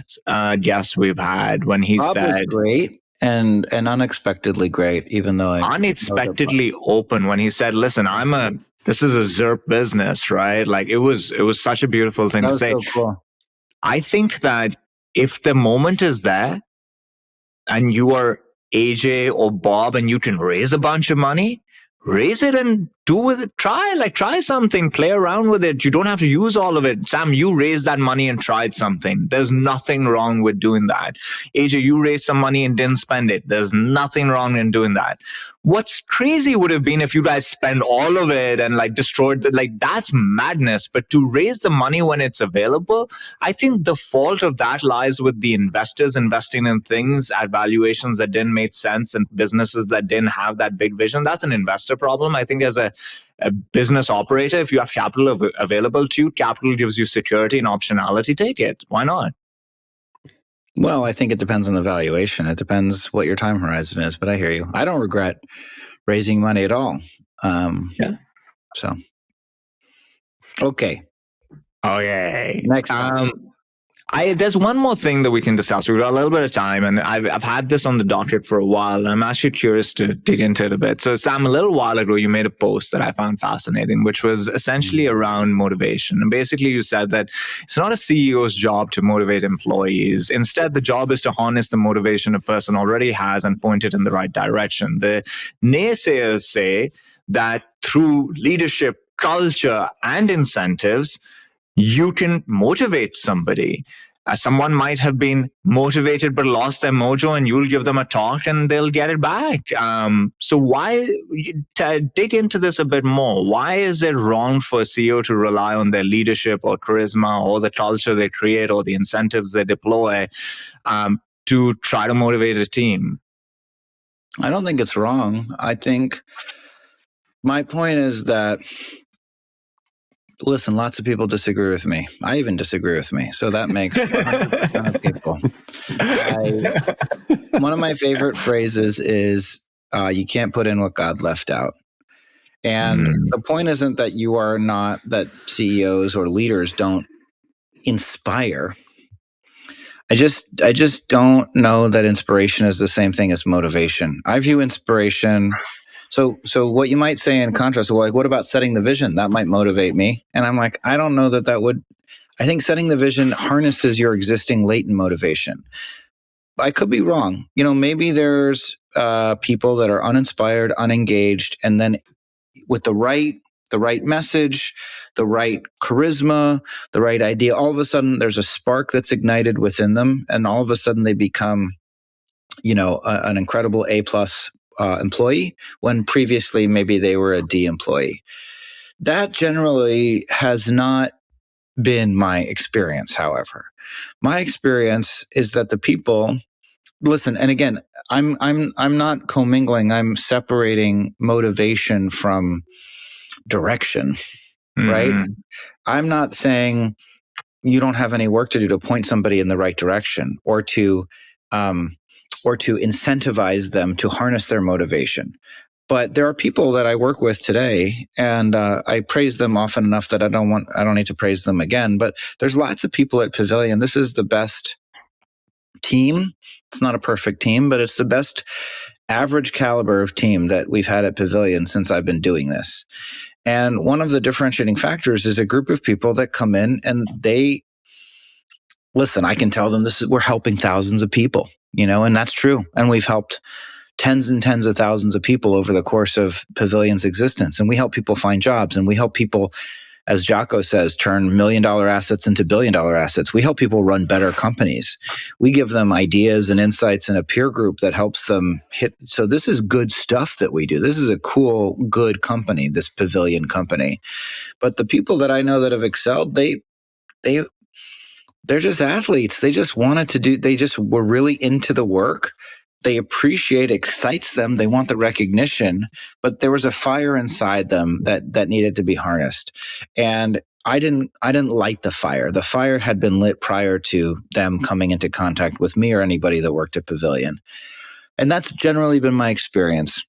guests we've had when he Bob was great and unexpectedly great, even though unexpectedly open when he said, "Listen, this is a ZERP business, right?" Like it was such a beautiful thing to say. So cool. I think that if the moment is there and you are AJ or Bob and you can raise a bunch of money, raise it and do with it. Try something, play around with it. You don't have to use all of it. Sam, you raised that money and tried something. There's nothing wrong with doing that. AJ, you raised some money and didn't spend it. There's nothing wrong in doing that. What's crazy would have been if you guys spend all of it and destroyed that's madness. But to raise the money when it's available, I think the fault of that lies with the investors investing in things at valuations that didn't make sense and businesses that didn't have that big vision. That's an investor problem. I think as a business operator, if you have capital available to you, capital gives you security and optionality. Take it. Why not? Well, I think it depends on the valuation. It depends what your time horizon is, but I hear you. I don't regret raising money at all. So, okay. Next time. There's one more thing that we can discuss. We've got a little bit of time, and I've had this on the docket for a while, and I'm actually curious to dig into it a bit. So, Sam, a little while ago, you made a post that I found fascinating, which was essentially around motivation. And basically, you said that it's not a CEO's job to motivate employees. Instead, the job is to harness the motivation a person already has and point it in the right direction. The naysayers say that through leadership, culture, and incentives, you can motivate somebody. Someone might have been motivated but lost their mojo, and you'll give them a talk and they'll get it back. So why dig into this a bit more? Why is it wrong for a CEO to rely on their leadership or charisma or the culture they create or the incentives they deploy to try to motivate a team? I don't think it's wrong. I think my point is that Listen, lots of people disagree with me. I even disagree with me. So that makes 100% of people. One of my favorite phrases is, you can't put in what God left out. And the point isn't that that CEOs or leaders don't inspire. I just don't know that inspiration is the same thing as motivation. I view inspiration. So what you might say in contrast, well, like, what about setting the vision? That might motivate me. And I'm like, I don't know that would. I think setting the vision harnesses your existing latent motivation. I could be wrong. Maybe there's people that are uninspired, unengaged, and then with the right message, the right charisma, the right idea, all of a sudden there's a spark that's ignited within them, and all of a sudden they become, an incredible A+ employee when previously maybe they were a D employee. That generally has not been my experience. However, my experience is that the people listen, and again, I'm not commingling. I'm separating motivation from direction, right? I'm not saying you don't have any work to do to point somebody in the right direction or to incentivize them to harness their motivation. But there are people that I work with today, and I praise them often enough that I don't need to praise them again. But there's lots of people at Pavilion. This is the best team. It's not a perfect team, but it's the best average caliber of team that we've had at Pavilion since I've been doing this. And one of the differentiating factors is a group of people that come in and they listen. I can tell them we're helping thousands of people, and that's true. And we've helped tens and tens of thousands of people over the course of Pavilion's existence. And we help people find jobs, and we help people, as Jocko says, turn $1 million assets into $1 billion assets. We help people run better companies. We give them ideas and insights in a peer group that helps them hit. So this is good stuff that we do. This is a cool, good company, this Pavilion company. But the people that I know that have excelled, they're just athletes. They just wanted to do, they just were really into the work. They appreciate, excites them. They want the recognition, but there was a fire inside them that needed to be harnessed. And I didn't light the fire. The fire had been lit prior to them coming into contact with me or anybody that worked at Pavilion. And that's generally been my experience.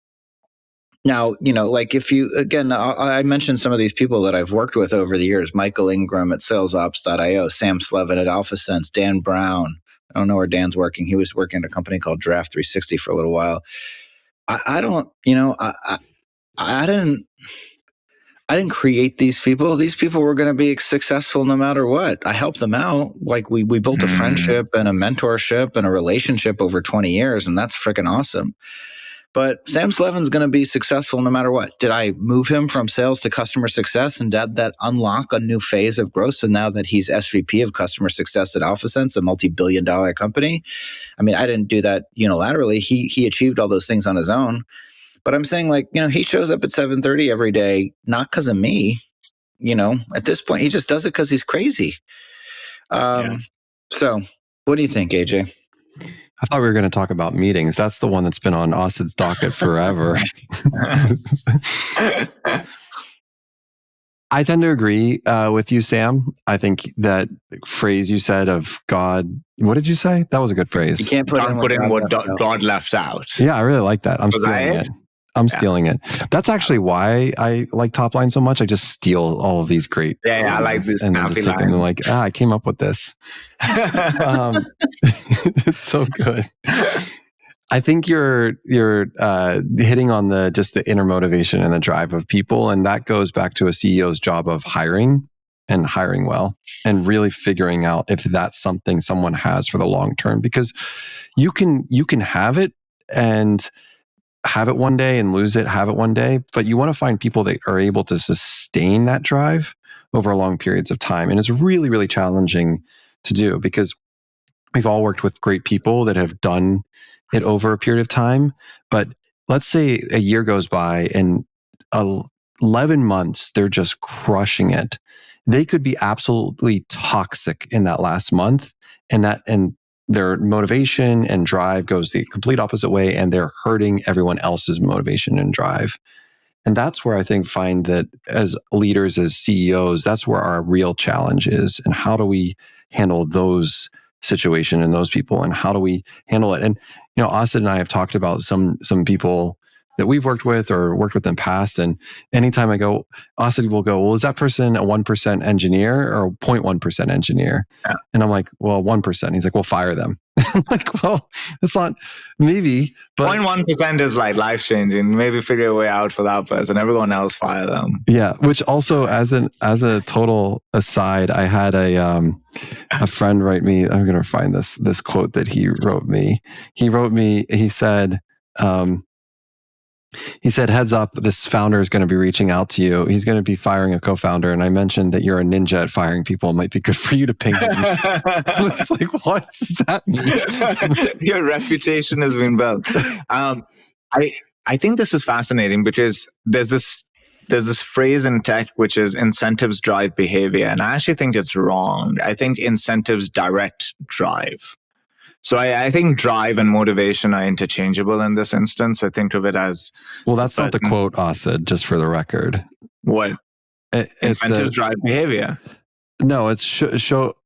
Now, like if you, again, I mentioned some of these people that I've worked with over the years: Michael Ingram at SalesOps.io, Sam Slevin at AlphaSense, Dan Brown. I don't know where Dan's working. He was working at a company called Draft 360 for a little while. I didn't create these people. These people were going to be successful no matter what. I helped them out. Like we built a friendship and a mentorship and a relationship over 20 years, and that's freaking awesome. But Sam Slevin's going to be successful no matter what. Did I move him from sales to customer success, and did that unlock a new phase of growth? So now that he's SVP of customer success at AlphaSense, a multi-billion-dollar company, I mean, I didn't do that unilaterally. He achieved all those things on his own. But I'm saying, like, he shows up at 7:30 every day, not because of me. At this point, he just does it because he's crazy. So what do you think, AJ? I thought we were going to talk about meetings. That's the one that's been on Asad's docket forever. I tend to agree with you, Sam. I think that phrase you said of God, what did you say? That was a good phrase. You can't put in what God left out. Yeah, I really like that. I'm stealing it. That's actually why I like Topline so much. I just steal all of these great. Yeah, I like this. And then just take them and like, I came up with this. It's so good. I think you're hitting on the inner motivation and the drive of people, and that goes back to a CEO's job of hiring and hiring well, and really figuring out if that's something someone has for the long term. Because you can have it and have it one day and lose it, have it one day, but you want to find people that are able to sustain that drive over long periods of time. And it's really, really challenging to do, because we've all worked with great people that have done it over a period of time. But let's say a year goes by and 11 months, they're just crushing it. They could be absolutely toxic in that last month, and their motivation and drive goes the complete opposite way, and they're hurting everyone else's motivation and drive. And that's where I find that as leaders, as CEOs, that's where our real challenge is. And how do we handle those situations and those people, and how do we handle it? And, Asad and I have talked about some people that we've worked with or worked with in the past. And anytime I go, Asad will go, well, is that person a 1% engineer or 0.1% engineer? Yeah. And I'm like, well, 1%. He's like, well, fire them. I'm like, well, it's not maybe, but 0.1% is like life changing. Maybe figure a way out for that person. Everyone else fire them. Yeah. Which also, as a total aside, I had a friend write me. I'm going to find this quote that he wrote me. He said, heads up, this founder is going to be reaching out to you. He's going to be firing a co-founder. And I mentioned that you're a ninja at firing people. It might be good for you to ping him. I was like, what does that mean? Your reputation has been built. I think this is fascinating because there's this phrase in tech, which is incentives drive behavior. And I actually think it's wrong. I think incentives direct drive. So I think drive and motivation are interchangeable in this instance. I think of it as... Well, that's not the quote, Asad, just for the record. What? Incentives drive behavior. No, it's show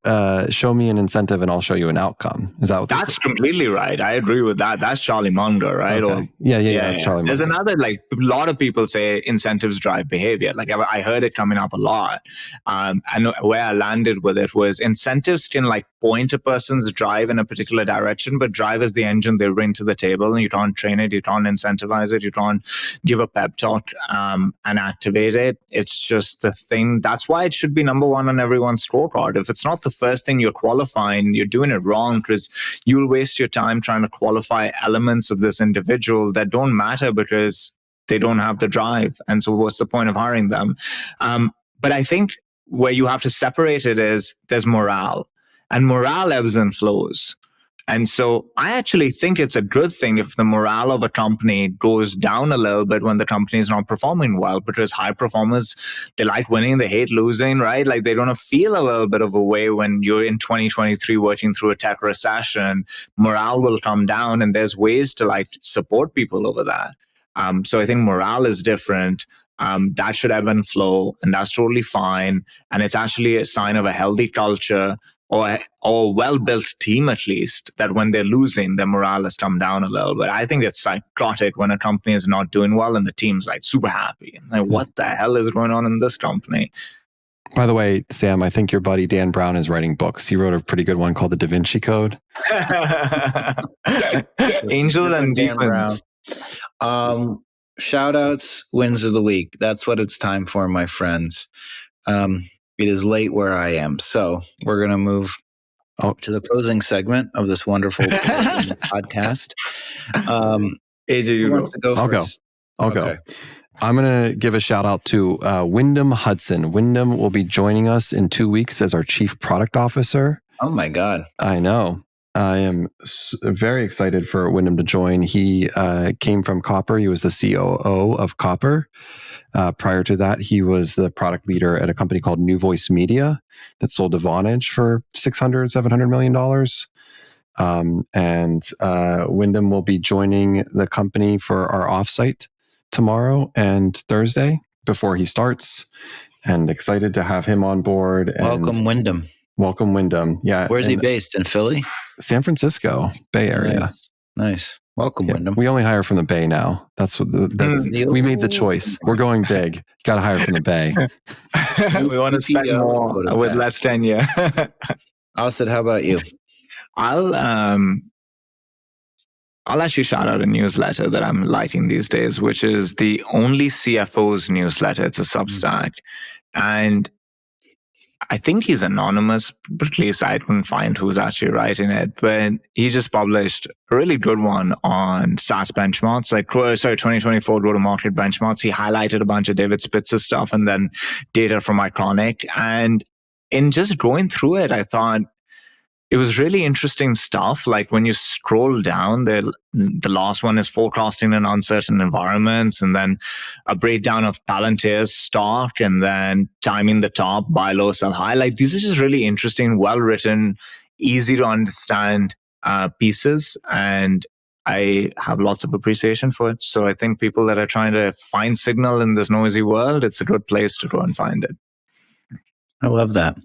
me an incentive and I'll show you an outcome. Is that what that's completely right? I agree with that. That's Charlie Munger, right? Okay. Or, yeah. That's Charlie Munger. There's another, a lot of people say incentives drive behavior. I heard it coming up a lot. And where I landed with it was incentives can point a person's drive in a particular direction, but drive is the engine they bring to the table, and you can't train it, you can't incentivize it, you can't give a pep talk and activate it. It's just the thing. That's why it should be number one on everyone's scorecard. If it's not the first thing you're qualifying, you're doing it wrong, because you'll waste your time trying to qualify elements of this individual that don't matter because they don't have the drive. And so what's the point of hiring them? But I think where you have to separate it is there's morale. And morale ebbs and flows. And so I actually think it's a good thing if the morale of a company goes down a little bit when the company is not performing well, because high performers, they like winning, they hate losing, right? They're going to feel a little bit of a way when you're in 2023 working through a tech recession. Morale will come down, and there's ways to support people over that. So I think morale is different. That should ebb and flow, and that's totally fine. And it's actually a sign of a healthy culture, or a well-built team, at least, that when they're losing, their morale has come down a little bit. I think it's psychotic when a company is not doing well and the team's super happy. What the hell is going on in this company? By the way, Sam, I think your buddy Dan Brown is writing books. He wrote a pretty good one called The Da Vinci Code. Angels and Demons. Shout outs, wins of the week. That's what it's time for, my friends. It is late where I am, so we're going to move to the closing segment of this wonderful podcast. AJ, who wants to go first? I'll go. I'm going to give a shout out to Wyndham Hudson. Wyndham will be joining us in 2 weeks as our Chief Product Officer. Oh my God. I know. I am very excited for Wyndham to join. He came from Copper. He was the COO of Copper. Prior to that, he was the product leader at a company called New Voice Media that sold to Vonage for $600-700 million. Wyndham will be joining the company for our offsite tomorrow and Thursday before he starts, and excited to have him on board. Welcome, Wyndham. Welcome, Wyndham. Yeah. Where's he based? In Philly? San Francisco, Bay Area. Nice. Welcome, Wyndham. We only hire from the Bay now. That's what we made the choice. We're going big. Got to hire from the Bay. We want to spend more with less tenure. Asad, how about you? I'll actually shout out a newsletter that I'm liking these days, which is the Only CFO's newsletter. It's a Substack. And I think he's anonymous, but at least I couldn't find who's actually writing it. But he just published a really good one on SaaS benchmarks, 2024 go-to-market benchmarks. He highlighted a bunch of David Spitzer's stuff and then data from Iconic. And in just going through it, I thought it was really interesting stuff. When you scroll down, the last one is forecasting in uncertain environments, and then a breakdown of Palantir's stock, and then timing the top, buy low, sell high. These are just really interesting, well-written, easy to understand pieces. And I have lots of appreciation for it. So I think people that are trying to find signal in this noisy world, it's a good place to go and find it. I love that.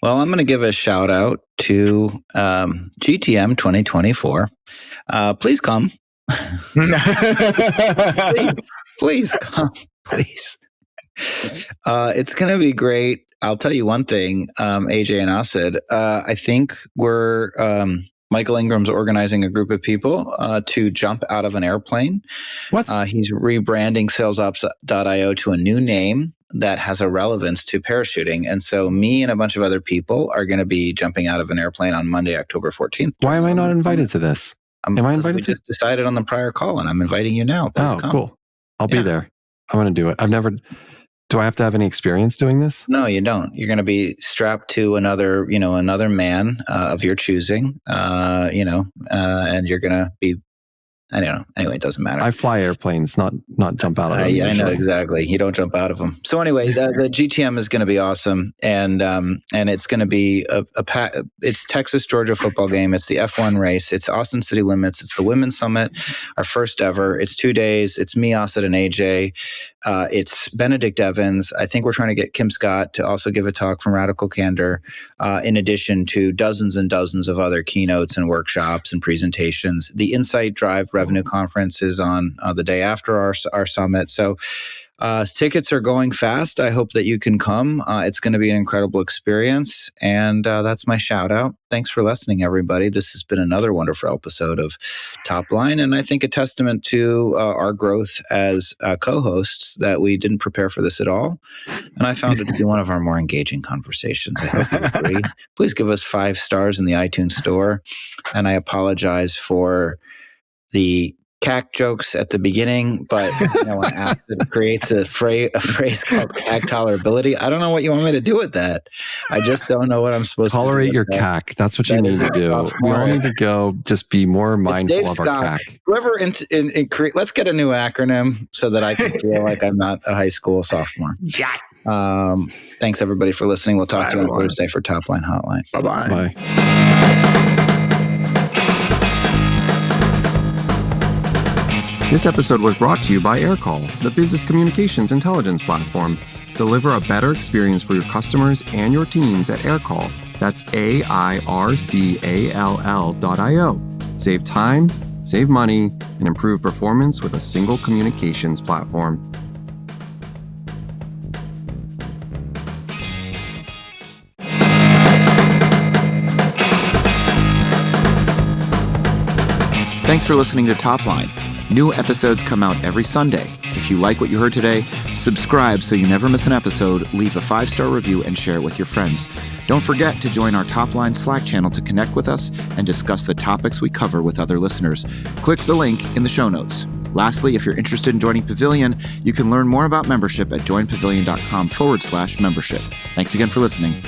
Well, I'm going to give a shout out to GTM 2024. Please come. please come. Please. It's going to be great. I'll tell you one thing, AJ and Asad. I think we're Michael Ingram's organizing a group of people to jump out of an airplane. What? He's rebranding SalesOps.io to a new name that has a relevance to parachuting. And so me and a bunch of other people are going to be jumping out of an airplane on Monday, October 14th. Why am I not invited to this? Am I invited? We just decided on the prior call, and I'm inviting you now. Please come. Cool. I'll be there. I'm going to do it. Do I have to have any experience doing this? No, you don't. You're going to be strapped to another man of your choosing, and you're going to be, I don't know. Anyway, it doesn't matter. I fly airplanes, not jump out of them. I know exactly. You don't jump out of them. So anyway, the GTM is going to be awesome, and it's going to be it's Texas Georgia football game. It's the F1 race. It's Austin City Limits. It's the Women's Summit, our first ever. It's 2 days. It's me, Asad, and AJ. It's Benedict Evans. I think we're trying to get Kim Scott to also give a talk from Radical Candor, in addition to dozens and dozens of other keynotes and workshops and presentations. The Insight Drive Revenue Conference is on the day after our summit. So tickets are going fast. I hope that you can come. It's going to be an incredible experience. And that's my shout out. Thanks for listening, everybody. This has been another wonderful episode of Topline. And I think a testament to our growth as co-hosts that we didn't prepare for this at all. And I found it to be one of our more engaging conversations. I hope you agree. Please give us 5 stars in the iTunes store. And I apologize for the CAC jokes at the beginning, but when Asad creates a phrase called CAC tolerability, I don't know what you want me to do with that. I just don't know what I'm supposed to do. Tolerate your CAC. That's what you need to do. We all need to go just be more mindful of our CAC. Whoever let's get a new acronym so that I can feel like I'm not a high school sophomore. Thanks everybody for listening. We'll talk to you on Thursday for Topline Hotline. Bye-bye. Bye. This episode was brought to you by AirCall, the business communications intelligence platform. Deliver a better experience for your customers and your teams at AirCall. That's AIRCALL.io. Save time, save money, and improve performance with a single communications platform. Thanks for listening to Topline. New episodes come out every Sunday. If you like what you heard today, subscribe so you never miss an episode, leave a 5-star review, and share it with your friends. Don't forget to join our Topline Slack channel to connect with us and discuss the topics we cover with other listeners. Click the link in the show notes. Lastly, if you're interested in joining Pavilion, you can learn more about membership at joinpavilion.com/membership. Thanks again for listening.